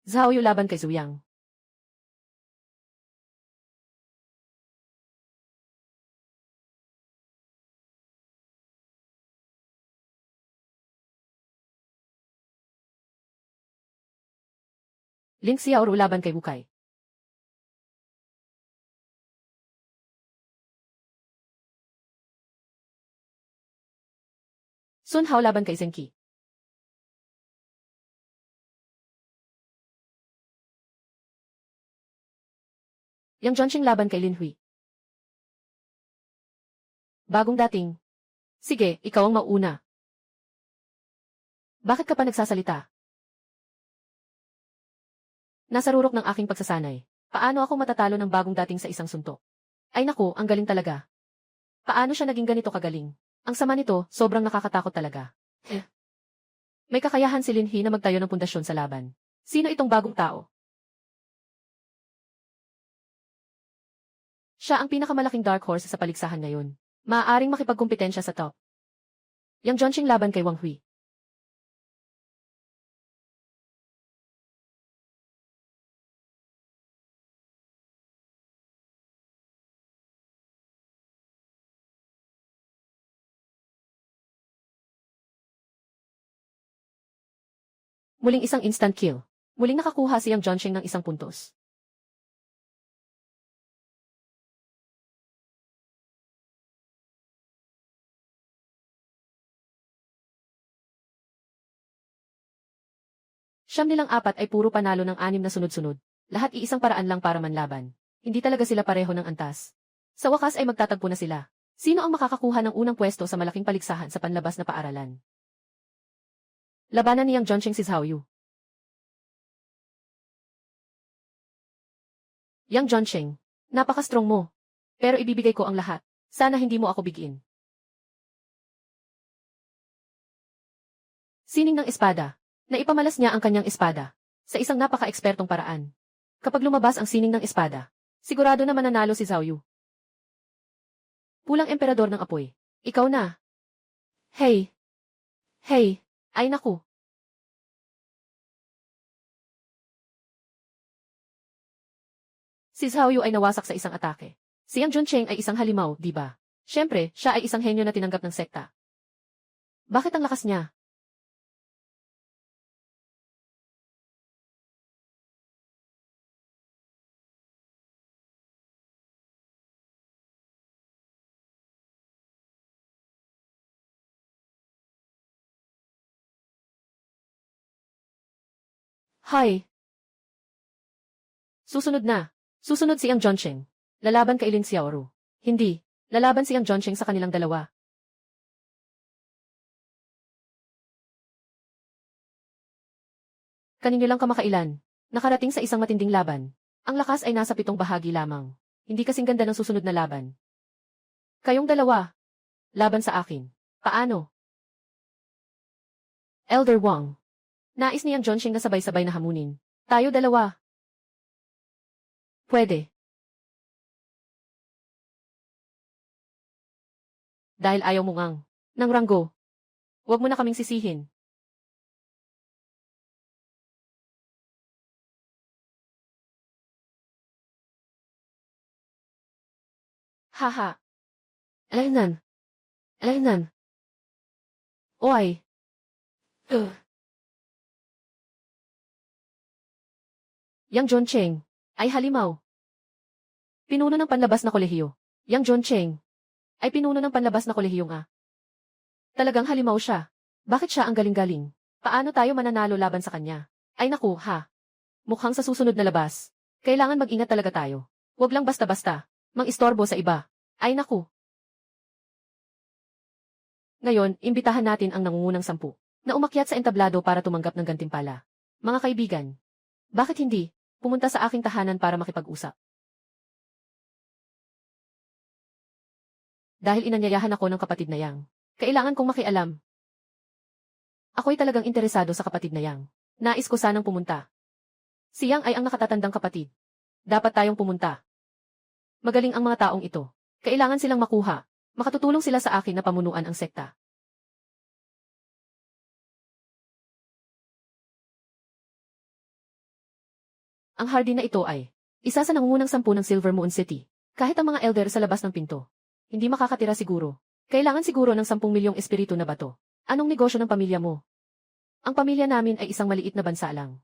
Zhao Yu laban kay Zuyang. Lin Xiaoru laban kay Wu Kai. Sun Hao laban kay Zheng Qi. Yang Zhongxing laban kay Lin Hui. Bagong dating. Sige, ikaw ang mauna. Bakit ka pa nagsasalita? Nasa rurok ng aking pagsasanay. Paano ako matatalo ng bagong dating sa isang suntok? Ay naku, ang galing talaga. Paano siya naging ganito kagaling? Ang sama nito, sobrang nakakatakot talaga. May kakayahan si Lin He na magtayo ng pundasyon sa laban. Sino itong bagong tao? Siya ang pinakamalaking dark horse sa paligsahan ngayon. Maaaring makipagkumpetensya sa top. Yang Zhongxing laban kay Wang Hui. Muling isang instant kill. Muling nakakuha si Yang Zhongxing ng 1 puntos. Siyam nilang 4 ay puro panalo ng 6 na sunod-sunod. Lahat iisang paraan lang para manlaban. Hindi talaga sila pareho ng antas. Sa wakas ay magtatagpo na sila. Sino ang makakakuha ng unang pwesto sa malaking paligsahan sa panlabas na paaralan? Labanan ni Yang Zhongxing si Zhao Yu. Yang Zhongcheng, napaka-strong mo. Pero ibibigay ko ang lahat. Sana hindi mo ako bigin. Sining ng espada. Naipamalas niya ang kanyang espada sa isang napaka-ekspertong paraan. Kapag lumabas ang sining ng espada, sigurado na mananalo si Zhao Yu. Pulang emperador ng apoy. Ikaw na. Hey! Hey! Ay naku! Si Zhao Yu ay nawasak sa isang atake. Si Yang Zhongcheng ay isang halimaw, di ba? Siyempre, siya ay isang henyo na tinanggap ng sekta. Bakit ang lakas niya? Hay! Susunod na. Susunod si Yang Zhongcheng. Lalaban kay Lin Xiaoru. Hindi. Lalaban si Yang Zhongcheng sa kanilang dalawa. Kanino lang kamakailan. Nakarating sa isang matinding laban. Ang lakas ay nasa 7 bahagi lamang. Hindi kasing ganda ng susunod na laban. Kayong dalawa. Laban sa akin. Paano? Elder Wang. Nais ni Yang Zhongcheng na sabay-sabay na hamunin. Tayo dalawa. Pwede. Dahil ayaw mo ngang ng ranggo. Huwag mo na kaming sisihin. Haha. Alainan. Alainan. Oy. Yang Zhongcheng ay halimaw. Pinuno ng panlabas na kolehiyo. Yang Zhongcheng ay pinuno ng panlabas na kolehiyo nga. Talagang halimaw siya. Bakit siya ang galing-galing? Paano tayo mananalo laban sa kanya? Ay naku, ha. Mukhang sa susunod na labas. Kailangan mag-ingat talaga tayo. Huwag lang basta-basta mang-istorbo sa iba. Ay naku. Ngayon, imbitahan natin ang nangungunang 10 na umakyat sa entablado para tumanggap ng gantimpala. Mga kaibigan, bakit hindi pumunta sa aking tahanan para makipag-usap? Dahil inanyayahan ako ng kapatid na Yang. Kailangan kong makialam. Ako'y talagang interesado sa kapatid na Yang. Nais ko sanang pumunta. Si Yang ay ang nakatatandang kapatid. Dapat tayong pumunta. Magaling ang mga taong ito. Kailangan silang makuha. Makatutulong sila sa akin na pamunuan ang sekta. Ang hardin na ito ay isa sa nangungunang 10 ng Silver Moon City. Kahit ang mga elder sa labas ng pinto, hindi makakatira siguro. Kailangan siguro ng 10 milyong espiritu na bato. Anong negosyo ng pamilya mo? Ang pamilya namin ay isang maliit na bansa lang.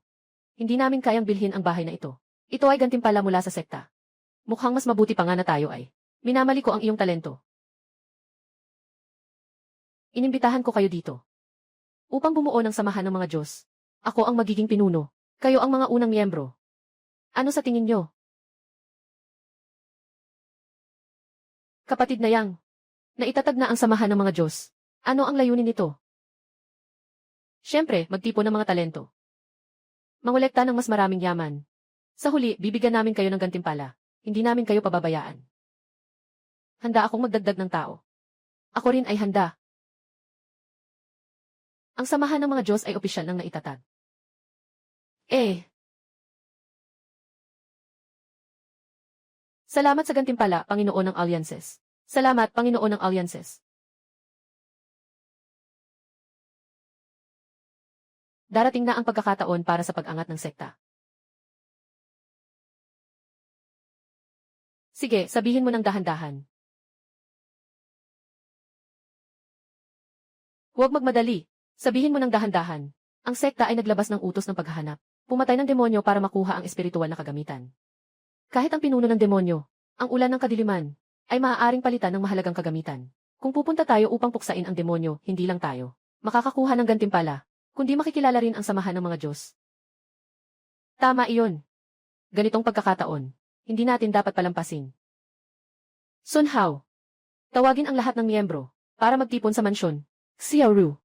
Hindi namin kayang bilhin ang bahay na ito. Ito ay gantimpala mula sa sekta. Mukhang mas mabuti pa nga na tayo ay minamali ko ang iyong talento. Inimbitahan ko kayo dito upang bumuo ng samahan ng mga Diyos. Ako ang magiging pinuno. Kayo ang mga unang miyembro. Ano sa tingin nyo? Kapatid na Yang, naitatag na ang samahan ng mga Diyos. Ano ang layunin nito? Siyempre, magtipon ng mga talento. Mangolekta ng mas maraming yaman. Sa huli, bibigyan namin kayo ng gantimpala. Hindi namin kayo pababayaan. Handa akong magdagdag ng tao. Ako rin ay handa. Ang samahan ng mga Diyos ay opisyal ng naitatag. Salamat sa gantimpala, Panginoon ng Alliances. Salamat, Panginoon ng Alliances. Darating na ang pagkakataon para sa pag-angat ng sekta. Sige, sabihin mo ng dahan-dahan. Huwag magmadali. Sabihin mo ng dahan-dahan. Ang sekta ay naglabas ng utos ng paghahanap. Pumatay ng demonyo para makuha ang espiritual na kagamitan. Kahit ang pinuno ng demonyo, ang ulan ng kadiliman, ay maaaring palitan ng mahalagang kagamitan. Kung pupunta tayo upang puksain ang demonyo, hindi lang tayo makakakuha ng gantimpala, kundi makikilala rin ang samahan ng mga Diyos. Tama iyon. Ganitong pagkakataon, hindi natin dapat palampasin. Sun Hao, tawagin ang lahat ng miyembro para magtipon sa mansyon. Xiaoru,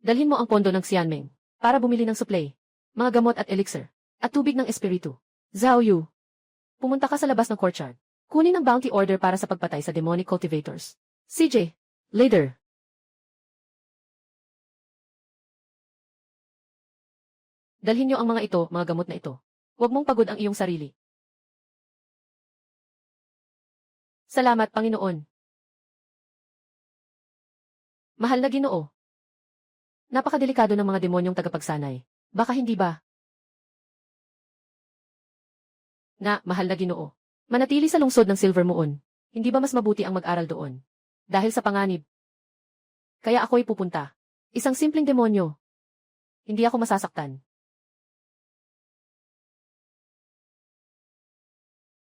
dalhin mo ang pondo ng Xianmeng para bumili ng supply, mga gamot at elixir, at tubig ng espiritu. Zhao Yu, Pumunta ka sa labas ng courtyard. Kunin ang bounty order para sa pagpatay sa demonic cultivators. CJ, later. Dalhin niyo ang mga ito, mga gamot na ito. Huwag mong pagod ang iyong sarili. Salamat, Panginoon. Mahal na Ginoo. Napakadelikado ng mga demonyong tagapagsanay. Baka hindi ba? Mahal na Ginoo. Manatili sa lungsod ng Silver Moon. Hindi ba mas mabuti ang mag-aral doon? Dahil sa panganib. Kaya ako'y pupunta. Isang simpleng demonyo. Hindi ako masasaktan.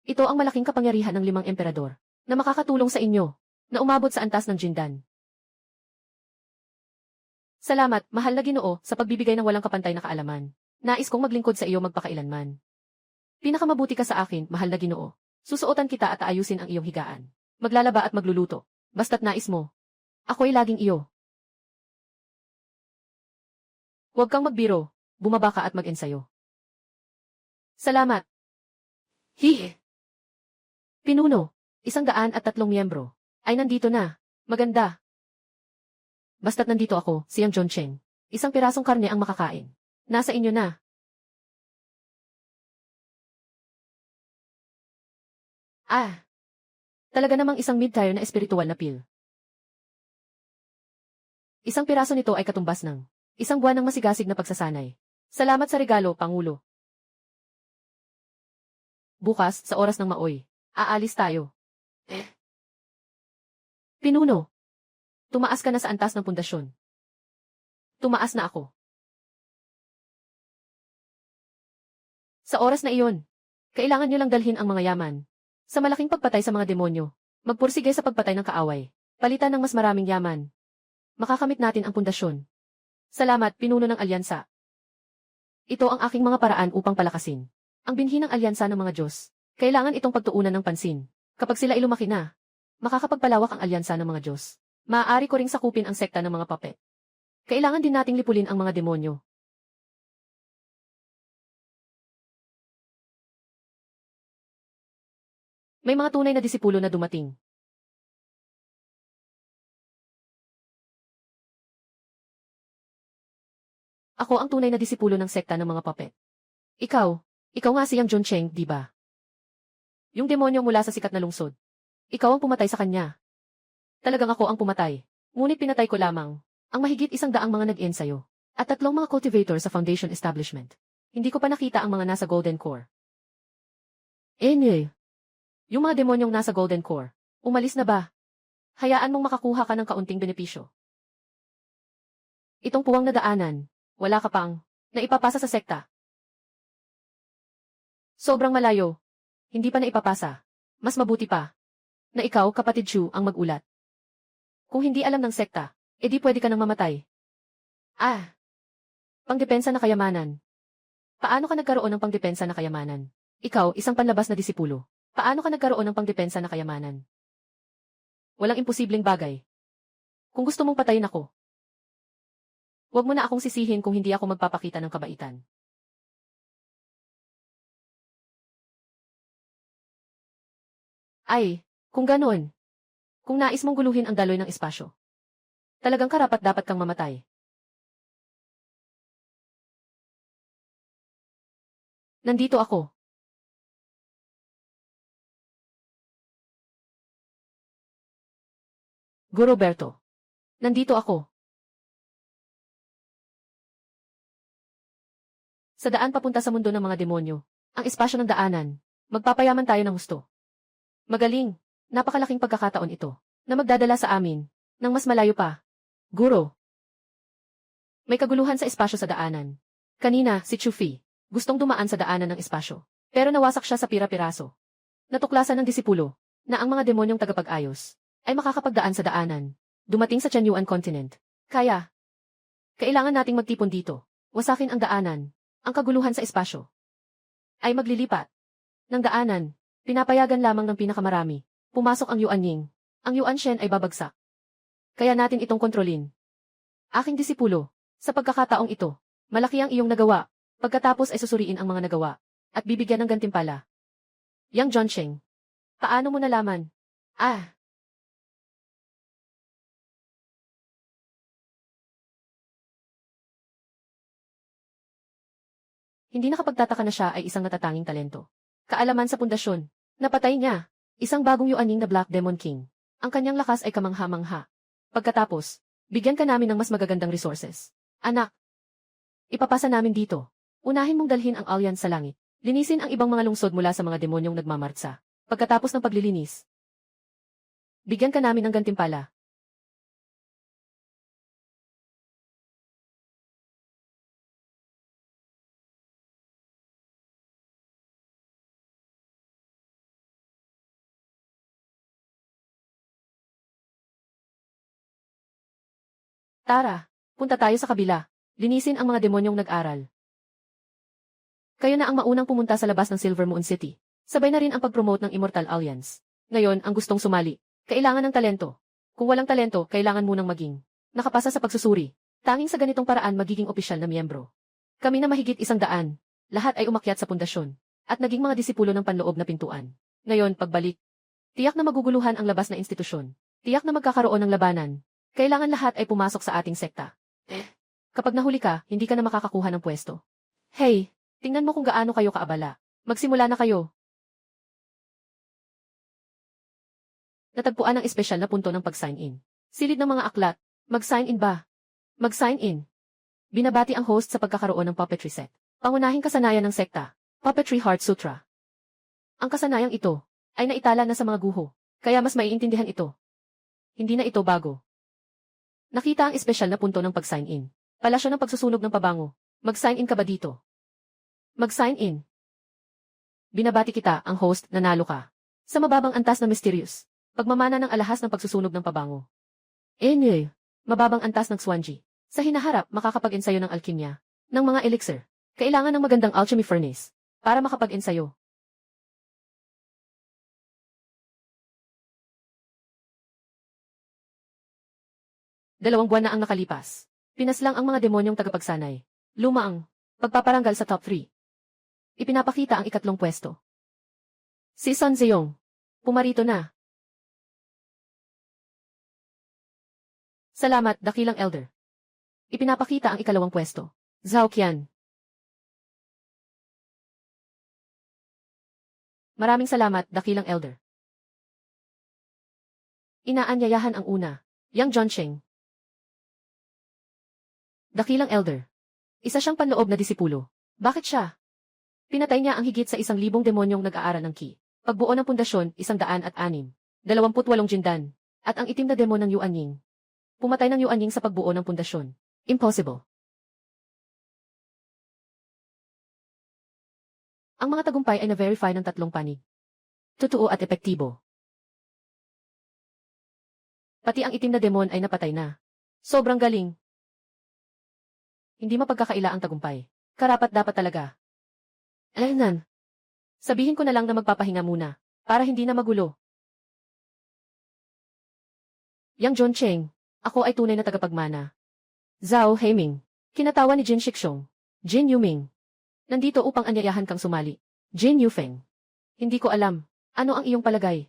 Ito ang malaking kapangyarihan ng 5 emperador na makakatulong sa inyo na umabot sa antas ng Jindan. Salamat, mahal na Ginoo, sa pagbibigay ng walang kapantay na kaalaman. Nais kong maglingkod sa iyo magpakailanman. Pinakamabuti ka sa akin, mahal na Ginoo. Susuotan kita at aayusin ang iyong higaan. Maglalaba at magluluto. Basta't nais mo. Ako'y laging iyo. Huwag kang magbiro. Bumaba ka at mag-ensayo. Salamat. Hihi. Pinuno, 103 miyembro. Ay nandito na. Maganda. Basta't nandito ako, siyang John Cheng. Isang pirasong karne ang makakain. Nasa inyo na. Talaga namang isang mid-tier na espiritual na pill. Isang piraso nito ay katumbas ng isang buwan ng masigasig na pagsasanay. Salamat sa regalo, Pangulo. Bukas, sa oras ng maoy, aalis tayo. Pinuno. Tumaas ka na sa antas ng pundasyon. Tumaas na ako. Sa oras na iyon, kailangan nyo lang dalhin ang mga yaman. Sa malaking pagpatay sa mga demonyo, magpursige sa pagpatay ng kaaway. Palitan ng mas maraming yaman. Makakamit natin ang pundasyon. Salamat, pinuno ng alyansa. Ito ang aking mga paraan upang palakasin ang binhi ng alyansa ng mga Diyos. Kailangan itong pagtuunan ng pansin. Kapag sila ay lumaki na, makakapagpalawak ang alyansa ng mga Diyos. Maaari ko ring sakupin ang sekta ng mga puppet. Kailangan din nating lipulin ang mga demonyo. May mga tunay na disipulo na dumating. Ako ang tunay na disipulo ng sekta ng mga puppet. Ikaw nga siyang John Cheng, di ba? Yung demonyo mula sa sikat na lungsod. Ikaw ang pumatay sa kanya. Talagang ako ang pumatay. Ngunit pinatay ko lamang ang mahigit 100 mga nag-ensayo at 3 mga cultivator sa Foundation Establishment. Hindi ko pa nakita ang mga nasa Golden Core. Yung mga demonyong nasa Golden Core, umalis na ba? Hayaan mong makakuha ka ng kaunting benepisyo. Itong puwang na daanan, wala ka pang naipapasa sa sekta. Sobrang malayo. Hindi pa naipapasa. Mas mabuti pa na ikaw, kapatid Chu, ang mag-ulat. Kung hindi alam ng sekta, edi pwede ka nang mamatay. Pangdepensa na kayamanan. Paano ka nagkaroon ng pangdepensa na kayamanan? Ikaw, isang panlabas na disipulo. Paano ka nagkaroon ng pangdepensa na kayamanan? Walang imposibleng bagay. Kung gusto mong patayin ako, huwag mo na akong sisihin kung hindi ako magpapakita ng kabaitan. Kung ganoon. Kung nais mong guluhin ang daloy ng espasyo, talagang karapat-dapat kang mamatay. Nandito ako. Guru Berto. Nandito ako. Sa daan papunta sa mundo ng mga demonyo, ang espasyo ng daanan, magpapayaman tayo ng husto. Magaling, napakalaking pagkakataon ito, na magdadala sa amin, ng mas malayo pa. Guro. May kaguluhan sa espasyo sa daanan. Kanina, si Chufi, gustong dumaan sa daanan ng espasyo, pero nawasak siya sa pira-piraso. Natuklasan ng disipulo, na ang mga demonyong tagapag-ayos, ay makakapagdaan sa daanan, dumating sa Chanyuan Continent. Kailangan nating magtipon dito, wasakin ang daanan, ang kaguluhan sa espasyo. Ay maglilipat ng daanan, pinapayagan lamang ng pinakamarami, pumasok ang Yuan Ying, ang Yuan Shen ay babagsak. Kaya natin itong kontrolin. Aking disipulo, sa pagkakataong ito, malaki ang iyong nagawa, pagkatapos ay susuriin ang mga nagawa, at bibigyan ng gantimpala. Yang Joncheng. Paano mo nalaman? Ah, hindi nakapagtataka na siya ay isang natatanging talento. Kaalaman sa pundasyon. Napatay niya. Isang bagong yuaning na Black Demon King. Ang kanyang lakas ay kamangha-mangha. Pagkatapos, bigyan ka namin ng mas magagandang resources. Anak, ipapasa namin dito. Unahin mong dalhin ang Alliance sa langit. Linisin ang ibang mga lungsod mula sa mga demonyong nagmamartsa. Pagkatapos ng paglilinis, bigyan ka namin ng gantimpala. Tara, punta tayo sa kabila. Linisin ang mga demonyong nag-aral. Kayo na ang maunang pumunta sa labas ng Silver Moon City. Sabay na rin ang pag-promote ng Immortal Alliance. Ngayon, ang gustong sumali. Kailangan ng talento. Kung walang talento, kailangan munang maging nakapasa sa pagsusuri. Tanging sa ganitong paraan magiging opisyal na miyembro. Kami na mahigit 100. Lahat ay umakyat sa pundasyon. At naging mga disipulo ng panloob na pintuan. Ngayon, pagbalik. Tiyak na maguguluhan ang labas na institusyon. Tiyak na magkakaroon ng labanan. Kailangan lahat ay pumasok sa ating sekta. Kapag nahuli ka, hindi ka na makakakuha ng pwesto. Hey, tingnan mo kung gaano kayo kaabala. Magsimula na kayo. Natagpuan ang espesyal na punto ng pag-sign in. Silid ng mga aklat. Mag-sign in ba? Mag-sign in. Binabati ang host sa pagkakaroon ng puppetry set. Pangunahing kasanayan ng sekta. Puppetry Heart Sutra. Ang kasanayang ito ay naitala na sa mga guho, kaya mas maiintindihan ito. Hindi na ito bago. Nakita ang espesyal na punto ng pag-sign in. Palasyo ng pagsusunog ng pabango. Mag-sign in ka ba dito? Mag-sign in. Binabati kita, ang host, nanalo ka. Sa mababang antas na mysterious. Pagmamana ng alahas ng pagsusunog ng pabango. Mababang antas ng Swanji. Sa hinaharap, makakapag-ensayo ng alkimya. Ng mga elixir. Kailangan ng magandang alchemy furnace. Para makapag-ensayo. Dalawang buwan na ang nakalipas. Pinaslang ang mga demonyong tagapagsanay. Luma ang pagpaparanggal sa top 3. Ipinapakita ang ikatlong pwesto. Si Sun Zeyong. Pumarito na. Salamat, dakilang elder. Ipinapakita ang ikalawang pwesto. Zhao Qian. Maraming salamat, dakilang elder. Inaanyayahan ang una. Yang Joncheng. Dakilang elder. Isa siyang panloob na disipulo. Bakit siya? Pinatay niya ang higit sa 1,000 demonyong nag-aaral ng Qi. Pagbuo ng pundasyon, 106. 28 jindan. At ang itim na demon ng Yuanying. Pumatay ng Yuanying sa pagbuo ng pundasyon. Impossible. Ang mga tagumpay ay na-verify ng 3 panig. Totoo at epektibo. Pati ang itim na demon ay napatay na. Sobrang galing. Hindi mapagkakaila ang tagumpay. Karapat dapat talaga. Alaynan. Sabihin ko na lang na magpapahinga muna, para hindi na magulo. Yang Joncheng, ako ay tunay na tagapagmana. Zhao Heiming, kinatawa ni Jin Shixong. Jin Yuming. Nandito upang anyayahan kang sumali. Jin Yufeng. Hindi ko alam, ano ang iyong palagay?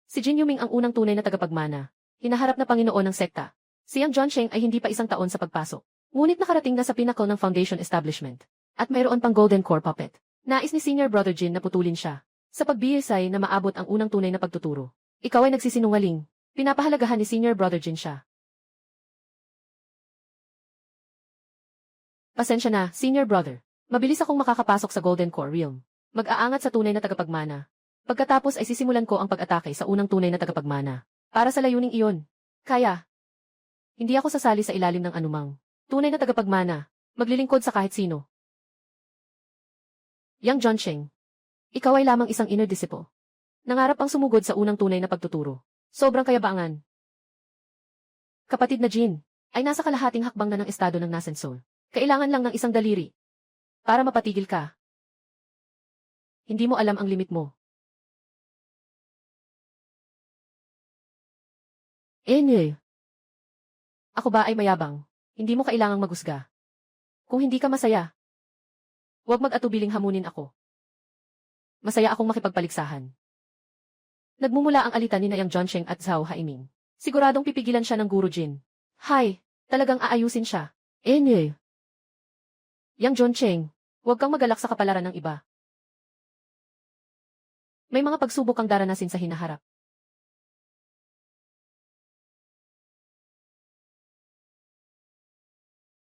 Si Jin Yuming ang unang tunay na tagapagmana. Hinaharap na Panginoon ng sekta. Si Yang Joncheng ay hindi pa 1 taon sa pagpasok. Ngunit nakarating na sa pinnacle ng foundation establishment. At mayroon pang Golden Core puppet. Nais ni Senior Brother Jin na putulin siya. Sa pagbiyasay na maabot ang unang tunay na pagtuturo. Ikaw ay nagsisinungaling. Pinapahalagahan ni Senior Brother Jin siya. Pasensya na, Senior Brother. Mabilis akong makakapasok sa Golden Core Realm. Mag-aangat sa tunay na tagapagmana. Pagkatapos ay sisimulan ko ang pag-atake sa unang tunay na tagapagmana. Para sa layuning iyon. Kaya. Hindi ako sasali sa ilalim ng anumang tunay na tagapagmana. Maglilingkod sa kahit sino. Yang Joncheng. Ikaw ay lamang isang inner disciple. Nangarap ang sumugod sa unang tunay na pagtuturo. Sobrang kayabangan. Kapatid na Jin, ay nasa kalahating hakbang na ng estado ng Nascent Soul. Kailangan lang ng isang daliri. Para mapatigil ka. Hindi mo alam ang limit mo. Ako ba ay mayabang? Hindi mo kailangang magusga. Kung hindi ka masaya, huwag mag-atubiling hamunin ako. masaya akong makipagpaligsahan. Nagmumula ang alitan ni Yang Junsheng at Zhao Haiming. Siguradong pipigilan siya ng Guru Jin. Hay, talagang aayusin siya. Enye. Yang Junsheng, huwag kang magalak sa kapalaran ng iba. May mga pagsubok kang daranasin sa hinaharap.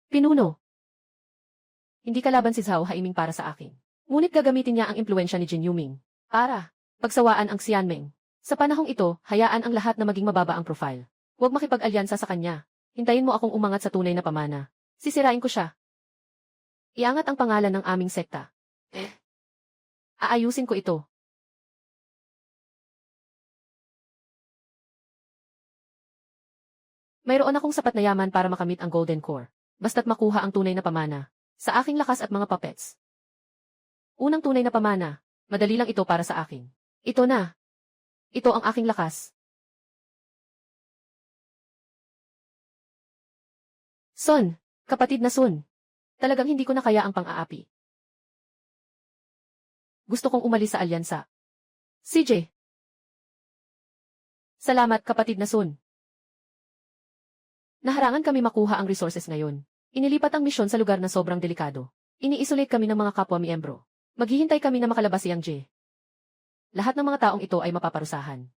Pinuno. Hindi kalaban si Zhao Haiming para sa akin. Ngunit gagamitin niya ang impluensya ni Jin Yuming para pagsawaan ang Xianmeng. Sa panahong ito, hayaan ang lahat na maging mababa ang profile. Huwag makipag-alyansa sa kanya. Hintayin mo akong umangat sa tunay na pamana. Sisirain ko siya. Iangat ang pangalan ng aming sekta. Aayusin ko ito. Mayroon akong sapat na yaman para makamit ang Golden Core. Basta't makuha ang tunay na pamana. Sa aking lakas at mga puppets. Unang tunay na pamana. Madali lang ito para sa akin. Ito na. Ito ang aking lakas. Son, kapatid na Sun. Talagang hindi ko na kaya ang pang-aapi. Gusto kong umalis sa alyansa. CJ. Salamat, kapatid na Sun. Naharangan kami makuha ang resources ngayon. Inilipat ang misyon sa lugar na sobrang delikado. Ini-isolate kami ng mga kapwa-miyembro. Maghihintay kami na makalabas si Yang Jie. Lahat ng mga taong ito ay mapaparusahan.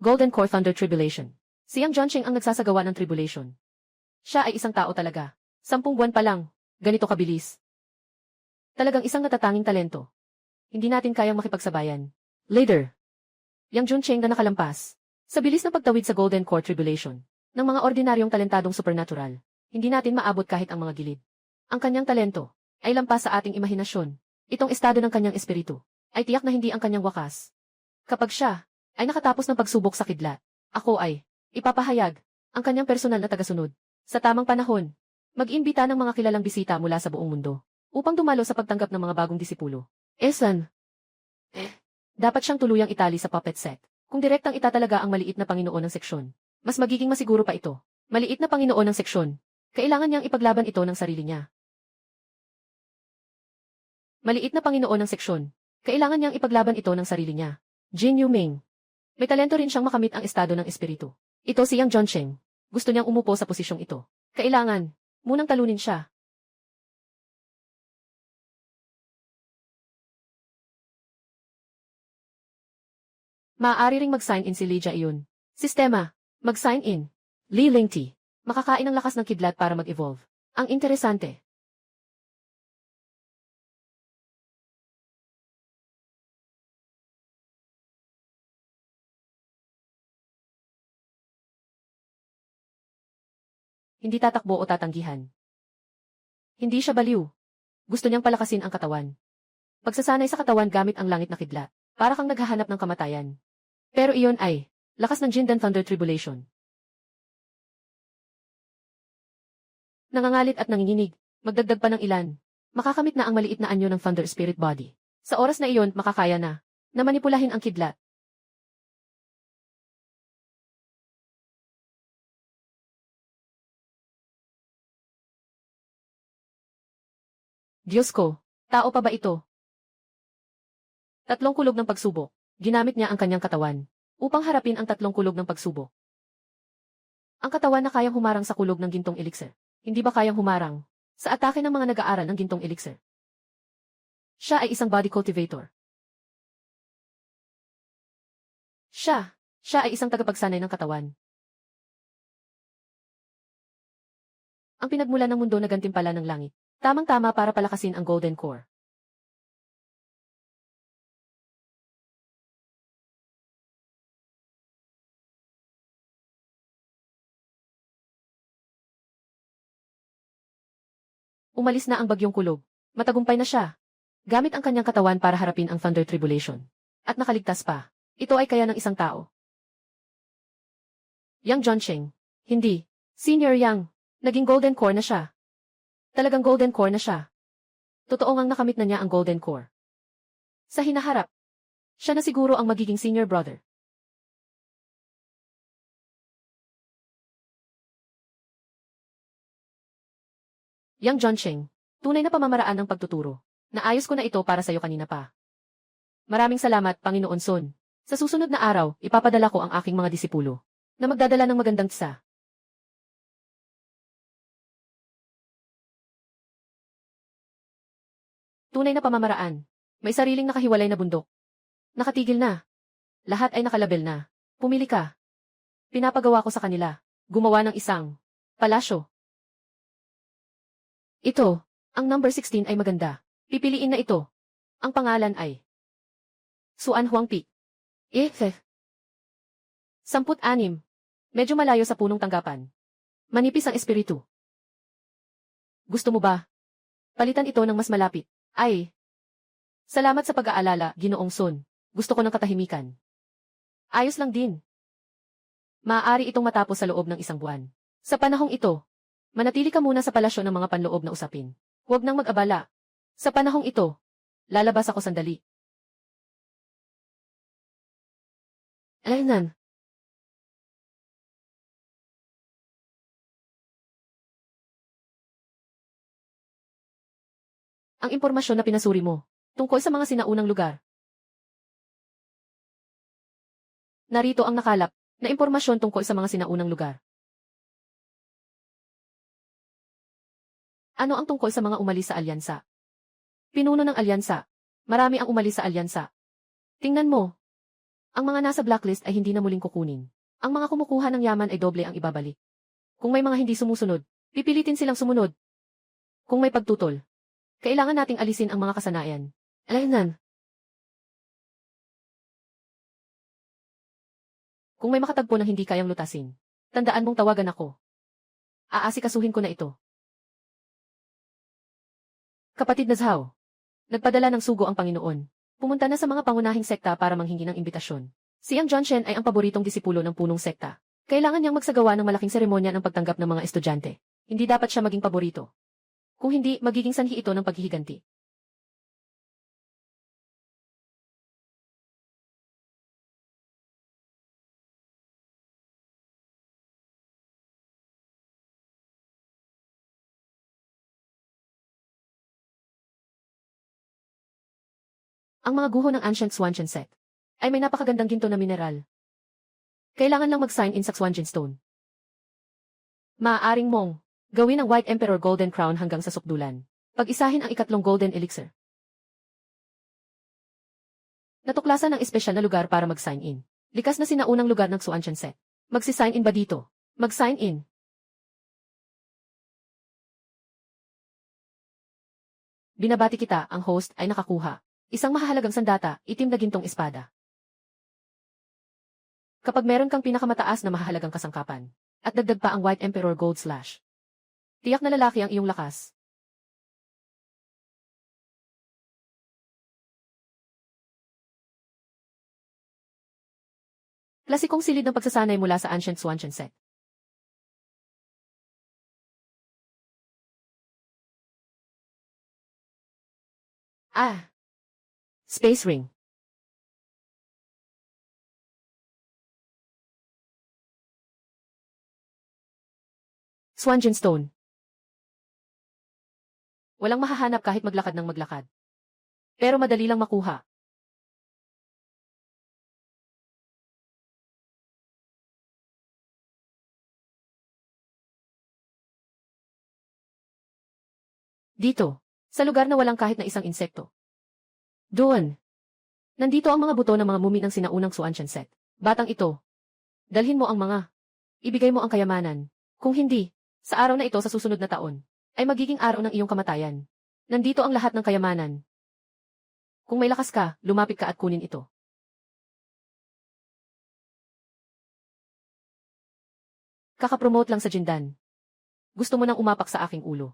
Golden Core Thunder Tribulation. Si Yang Junsheng ang nagsasagawa ng tribulation. Siya ay isang tao talaga. 10 buwan pa lang. Ganito kabilis. Talagang isang natatanging talento. Hindi natin kayang makipagsabayan. Later. Yang Junsheng na nakalampas. Sa bilis ng pagtawid sa Golden Core Tribulation, ng mga ordinaryong talentadong supernatural, hindi natin maabot kahit ang mga gilid. Ang kanyang talento ay lampas sa ating imahinasyon. Itong estado ng kanyang espiritu ay tiyak na hindi ang kanyang wakas. Kapag siya ay nakatapos ng pagsubok sa kidlat, ako ay ipapahayag ang kanyang personal na tagasunod. Sa tamang panahon, mag-imbita ng mga kilalang bisita mula sa buong mundo upang dumalo sa pagtanggap ng mga bagong disipulo. Esan. Dapat siyang tuluyang itali sa puppet set. Kung direktang itatalaga ang maliit na Panginoon ng seksyon, mas magiging masiguro pa ito. Maliit na Panginoon ng seksyon. Kailangan niyang ipaglaban ito ng sarili niya. Maliit na Panginoon ng seksyon. Kailangan niyang ipaglaban ito ng sarili niya. Jin Yuming. May talento rin siyang makamit ang estado ng espiritu. Ito si Yang Junsheng. Gusto niyang umupo sa posisyong ito. Kailangan munang talunin siya. Maaari ring mag-sign in si Li Jiayun. Sistema. Mag-sign in. Li Lingti. Makakain ng lakas ng kidlat para mag-evolve. Ang interesante. Hindi tatakbo o tatanggihan. Hindi siya baliw. Gusto niyang palakasin ang katawan. Pagsasanay sa katawan gamit ang langit na kidlat. Para kang naghahanap ng kamatayan. Pero iyon ay lakas ng Jindan Thunder Tribulation. Nangangalit at nanginginig. Magdagdag pa ng ilan. Makakamit na ang maliit na anyo ng Thunder Spirit Body. Sa oras na iyon, makakaya na manipulahin ang kidlat. Diyos ko, tao pa ba ito? 3 kulog ng pagsubok. Ginamit niya ang kanyang katawan upang harapin ang 3 kulog ng pagsubok. Ang katawan na kayang humarang sa kulog ng gintong elixir. Hindi ba kayang humarang sa atake ng mga nag-aaral ng gintong elixir? Siya ay isang body cultivator. Siya ay isang tagapagsanay ng katawan. Ang pinagmula ng mundo na gantimpala ng langit. Tamang-tama para palakasin ang Golden Core. Umalis na ang bagyong kulog. Matagumpay na siya. Gamit ang kanyang katawan para harapin ang Thunder Tribulation. At nakaligtas pa. Ito ay kaya ng isang tao. Yang Junsheng. Hindi. Senior Yang. Naging Golden Core na siya. Talagang Golden Core na siya. Totoo ngang nakamit na niya ang Golden Core. Sa hinaharap. Siya na siguro ang magiging senior brother. Yang Junsheng, tunay na pamamaraan ng pagtuturo. Naayos ko na ito para sa'yo kanina pa. Maraming salamat, Panginoon Sun. Sa susunod na araw, ipapadala ko ang aking mga disipulo na magdadala ng magandang tsa. Tunay na pamamaraan. May sariling nakahiwalay na bundok. Nakatigil na. Lahat ay nakalabel na. Pumili ka. Pinapagawa ko sa kanila. Gumawa ng isang palasyo. Ito, ang number 16 ay maganda. Pipiliin na ito. Ang pangalan ay Suan Huangpi. 16. Medyo malayo sa punong tanggapan. Manipis ang espiritu. Gusto mo ba? Palitan ito ng mas malapit. Ay. Salamat sa pag-aalala, Ginoong Sun. Gusto ko ng katahimikan. Ayos lang din. Maaari itong matapos sa loob ng isang buwan. Sa panahong ito, manatili ka muna sa palasyo ng mga panloob na usapin. Huwag nang mag-abala. Sa panahong ito, lalabas ako sandali. Alaynan. Ang impormasyon na pinasuri mo, tungkol sa mga sinaunang lugar. Narito ang nakalap, na impormasyon tungkol sa mga sinaunang lugar. Ano ang tungkol sa mga umalis sa alyansa? Pinuno ng alyansa. Marami ang umalis sa alyansa. Tingnan mo. Ang mga nasa blacklist ay hindi na muling kukunin. Ang mga kumukuha ng yaman ay doble ang ibabalik. Kung may mga hindi sumusunod, pipilitin silang sumunod. Kung may pagtutol, kailangan nating alisin ang mga kasanayan. Alaynan. Kung may makatagpo ng hindi kayang lutasin, tandaan mong tawagan ako. Aasikasuhin ko na ito. Kapatid na Zhao, nagpadala ng sugo ang Panginoon. Pumunta na sa mga pangunahing sekta para manghingi ng imbitasyon. Si Yang Junshen ay ang paboritong disipulo ng punong sekta. Kailangan niyang magsagawa ng malaking seremonya ng pagtanggap ng mga estudyante. Hindi dapat siya maging paborito. Kung hindi, magiging sanhi ito ng paghihiganti. Ang mga guho ng Ancient Swanchen set ay may napakagandang ginto na mineral. Kailangan lang mag-sign in sa Swanchen Stone. Maaaring mong gawin ang White Emperor Golden Crown hanggang sa sukdulan. Pag-isahin ang ikatlong Golden Elixir. Natuklasan ang espesyal na lugar para mag-sign in. Likas na sinaunang lugar ng Swanchen set. Magsi-sign in ba dito? Mag-sign in. Binabati kita, ang host ay nakakuha. Isang mahahalagang sandata, itim na gintong espada. Kapag meron kang pinakamataas na mahahalagang kasangkapan, at dagdag pa ang White Emperor Gold Slash, tiyak na lalaki ang iyong lakas. Klasikong silid ng pagsasanay mula sa Ancient Swanchen set. Space Ring. Swanchen Stone. Walang mahahanap kahit maglakad ng maglakad. Pero madali lang makuha. Dito, sa lugar na walang kahit na isang insekto. Doon. Nandito ang mga buto ng mga mumi ng sinaunang Swanchen set. Batang ito. Dalhin mo ang mga. Ibigay mo ang kayamanan. Kung hindi, sa araw na ito sa susunod na taon, ay magiging araw ng iyong kamatayan. Nandito ang lahat ng kayamanan. Kung may lakas ka, lumapit ka at kunin ito. Kakapromote lang sa Jindan. Gusto mo nang umapak sa aking ulo.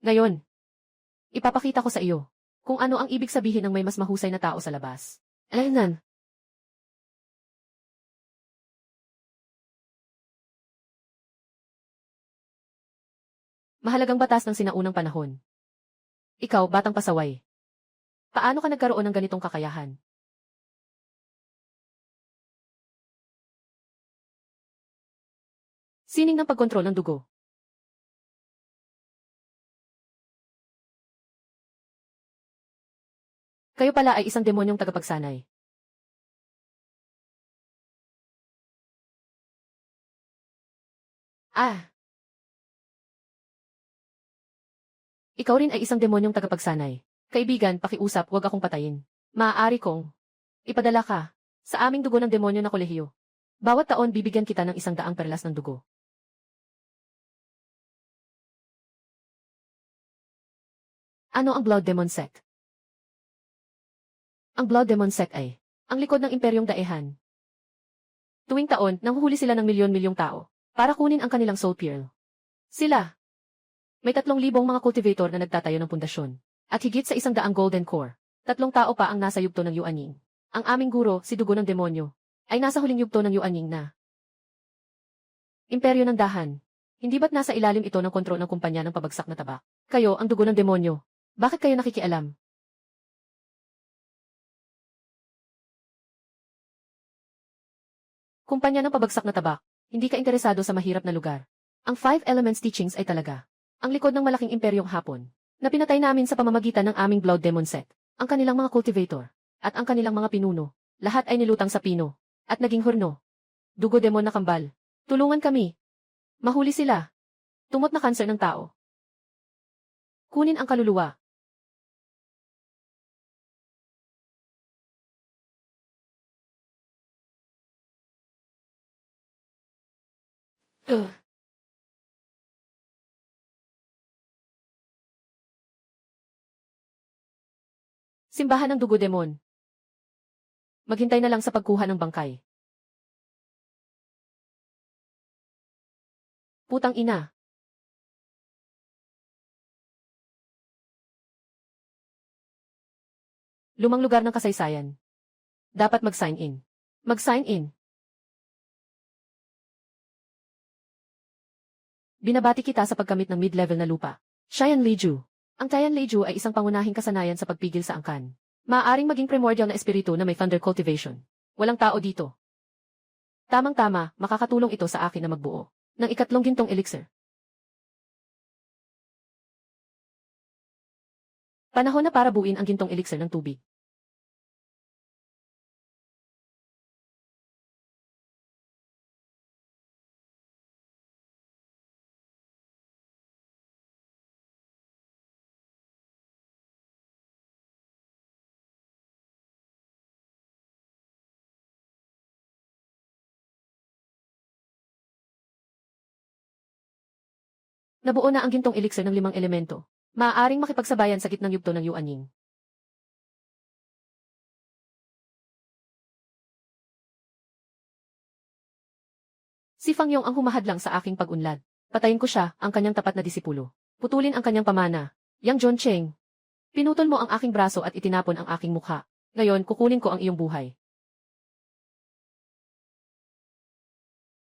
Ngayon, ipapakita ko sa iyo kung ano ang ibig sabihin ng may mas mahusay na tao sa labas. Alaynan. Mahalagang batas ng sinaunang panahon. Ikaw, batang pasaway. Paano ka nagkaroon ng ganitong kakayahan? Sining ng pagkontrol ng dugo. Kayo pala ay isang demonyong tagapagsanay. Ah, ikaw rin ay isang demonyong tagapagsanay. Kaibigan, pakiusap, huwag akong patayin. Maaari kong ipadala ka sa aming dugo ng demonyo na kolehiyo. Bawat taon bibigyan kita ng 100 perlas ng dugo. Ano ang Blood Demon Sect? Ang Blood Demon Sect ay ang likod ng Imperyong Daehan. Tuwing taon, nanghuhuli sila ng milyon-milyong tao para kunin ang kanilang soul pearl. Sila may 3,000 mga cultivator na nagtatayo ng pundasyon. At higit sa 100 golden core. 3 tao pa ang nasa yugto ng Yuanying. Ang aming guro, si Dugo ng Demonyo, ay nasa huling yugto ng Yuanying na Imperyo ng Dahan. Hindi ba't nasa ilalim ito ng kontrol ng kumpanya ng pabagsak na tabak? Kayo, ang Dugo ng Demonyo. Bakit kayo nakikialam? Kumpanya ng pabagsak na tabak. Hindi ka interesado sa mahirap na lugar. Ang 5 Elements Teachings ay talaga ang likod ng malaking imperyong Hapon na pinatay namin sa pamamagitan ng aming Blood Demon Sect. Ang kanilang mga cultivator at ang kanilang mga pinuno, lahat ay nilutang sa pino at naging hurno. Dugo demon na kambal. Tulungan kami. Mahuli sila. Tumot na kanser ng tao. Kunin ang kaluluwa. Ugh. Simbahan ng Dugo Demon. Maghintay na lang sa pagkuha ng bangkay. Putang ina. Lumang lugar ng kasaysayan. Dapat mag-sign in. Mag-sign in. Binabati kita sa pagkamit ng mid-level na lupa. Chaiyan Leiju. Ang Chaiyan Leiju ay isang pangunahing kasanayan sa pagpigil sa angkan. Maaaring maging primordial na espiritu na may thunder cultivation. Walang tao dito. Tamang-tama, makakatulong ito sa akin na magbuo ng ikatlong gintong elixir. Panahon na para buuin ang gintong elixir ng tubig. Nabuo na ang gintong elixir ng 5 elemento. Maaaring makipagsabayan sa gitnang yugto ng Yuanying. Si Fang Yong ang humahadlang sa aking pag-unlad. Patayin ko siya, ang kanyang tapat na disipulo. Putulin ang kanyang pamana. Yang John Cheng. Pinutol mo ang aking braso at itinapon ang aking mukha. Ngayon, kukunin ko ang iyong buhay.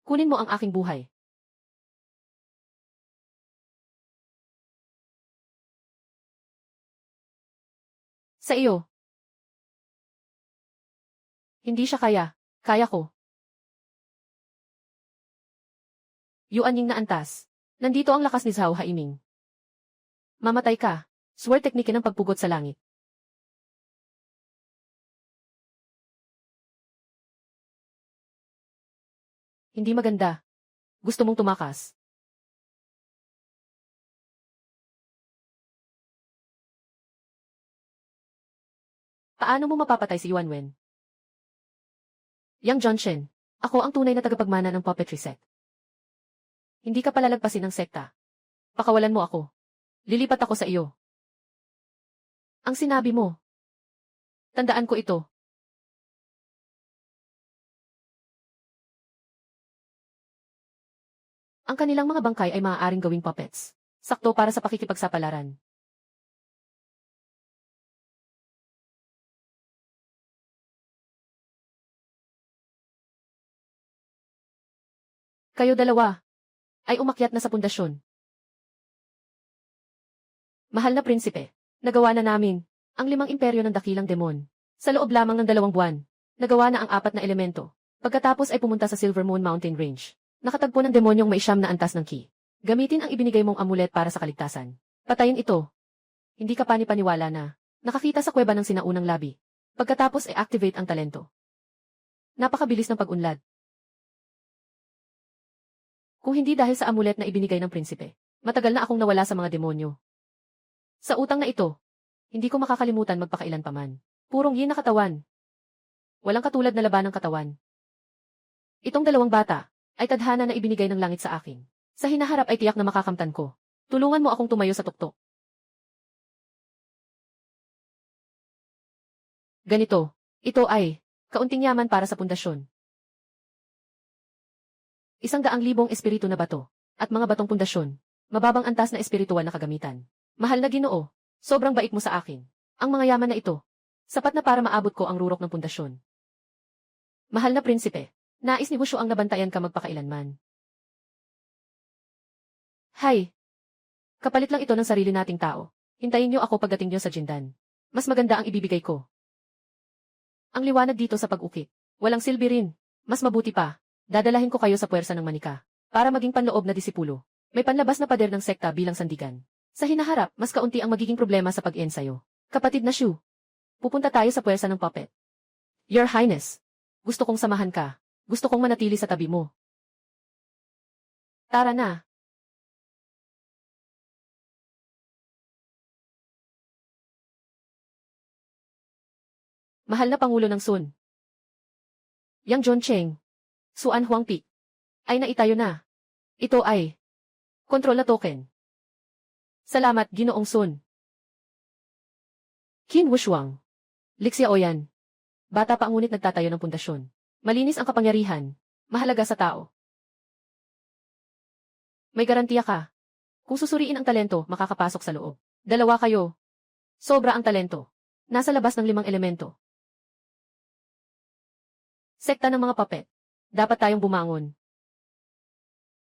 Kunin mo ang aking buhay. Sa iyo. Hindi siya kaya. Kaya ko. Yuanying na antas. Nandito ang lakas ni Zhao Haiming. Mamatay ka. Sword teknike ng pagpugot sa langit. Hindi maganda. Gusto mong tumakas. Paano mo mapapatay si Yuan Wen? Yang John Shen. Ako ang tunay na tagapagmana ng puppetry set. Hindi ka palalagpasin ng sekta. Pakawalan mo ako. Lilipat ako sa iyo. Ang sinabi mo. Tandaan ko ito. Ang kanilang mga bangkay ay maaaring gawing puppets. Sakto para sa pakikipagsapalaran. Kayo dalawa ay umakyat na sa pundasyon. Mahal na prinsipe, nagawa na namin ang 5 imperyo ng dakilang demon. Sa loob lamang ng 2 buwan, nagawa na ang 4 na elemento. Pagkatapos ay pumunta sa Silver Moon Mountain Range. Nakatagpo ng demonyong may siyam na antas ng ki. Gamitin ang ibinigay mong amulet para sa kaligtasan. Patayin ito. Hindi ka panipaniwala na. Nakakita sa kuweba ng sinaunang labi. Pagkatapos ay activate ang talento. Napakabilis ng pag-unlad. Kung hindi dahil sa amulet na ibinigay ng prinsipe, matagal na akong nawala sa mga demonyo. Sa utang na ito, hindi ko makakalimutan magpakailan paman. Purong yin na katawan. Walang katulad na laban ng katawan. Itong dalawang bata ay tadhana na ibinigay ng langit sa akin. Sa hinaharap ay tiyak na makakamtan ko. Tulungan mo akong tumayo sa tuktok. Ganito, ito ay kaunting yaman para sa pundasyon. 100,000 espiritu na bato at mga batong pundasyon. Mababang antas na espiritual na kagamitan. Mahal na Ginoo, sobrang bait mo sa akin. Ang mga yaman na ito, sapat na para maabot ko ang rurok ng pundasyon. Mahal na prinsipe, nais ni Wushu ang nabantayan ka magpakailanman. Hay! Kapalit lang ito ng sarili nating tao. Hintayin niyo ako pagdating niyo sa Jindan. Mas maganda ang ibibigay ko. Ang liwanag dito sa pag-ukit. Walang silbi rin. Mas mabuti pa. Dadalahin ko kayo sa puwersa ng manika. Para maging panloob na disipulo. May panlabas na pader ng sekta bilang sandigan. Sa hinaharap, mas kaunti ang magiging problema sa pag-ensayo. Kapatid na Shu. Pupunta tayo sa puwersa ng puppet. Your Highness. Gusto kong samahan ka. Gusto kong manatili sa tabi mo. Tara na. Mahal na Pangulo ng Sun. Yang John Cheng. Suan Huangpi. Ay naitayo na. Ito ay kontrol na token. Salamat, Ginoong Sun. Qin Wushuang. Lixia Oyan. Bata pa ngunit nagtatayo ng pundasyon. Malinis ang kapangyarihan. Mahalaga sa tao. May garantiya ka. Kung susuriin ang talento, makakapasok sa loob. Dalawa kayo. Sobra ang talento. Nasa labas ng 5 elemento. Sekta ng mga puppet. Dapat tayong bumangon.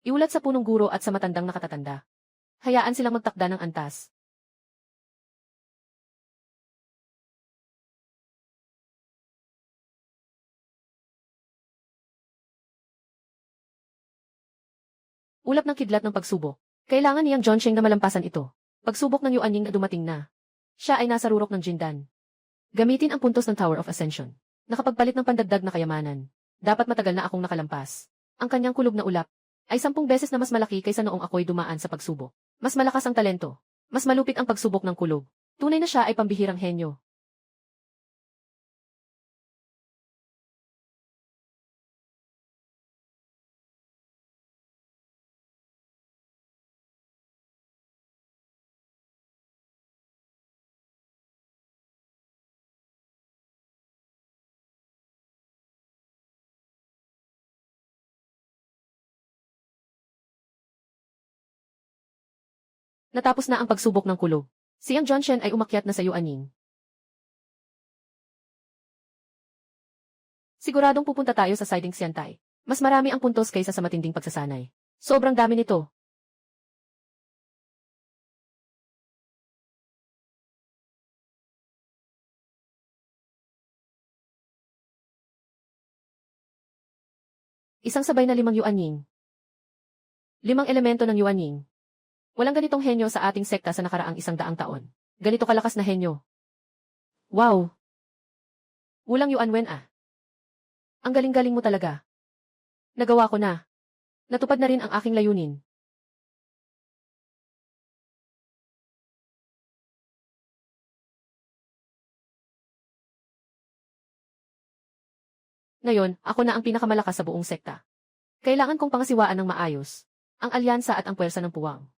Iulat sa punong guro at sa matandang nakatatanda. Hayaan silang magtakda ng antas. Ulap ng kidlat ng pagsubok. Kailangan niyang John Cheng na malampasan ito. Pagsubok ng Yuan Ying na dumating na. Siya ay nasa rurok ng Jindan. Gamitin ang puntos ng Tower of Ascension. Nakapagpalit ng pandagdag na kayamanan. Dapat matagal na akong nakalampas. Ang kanyang kulog na ulap ay 10 beses na mas malaki kaysa noong ako'y dumaan sa pagsubok. Mas malakas ang talento. Mas malupit ang pagsubok ng kulog. Tunay na siya ay pambihirang henyo. Natapos na ang pagsubok ng kulog. Siyang John Shen ay umakyat na sa Yuan Ying. Siguradong pupunta tayo sa siding Xiantai. Mas marami ang puntos kaysa sa matinding pagsasanay. Sobrang dami nito. Isang sabay na 5 Yuan Ying. 5 elemento ng Yuan Ying. Walang ganitong henyo sa ating sekta sa nakaraang 100 taon. Ganito kalakas na henyo. Wow! Wulang Yuan Wen ah. Ang galing-galing mo talaga. Nagawa ko na. Natupad na rin ang aking layunin. Ngayon, ako na ang pinakamalakas sa buong sekta. Kailangan kong pangasiwaan ng maayos ang alyansa at ang puwersa ng puwang.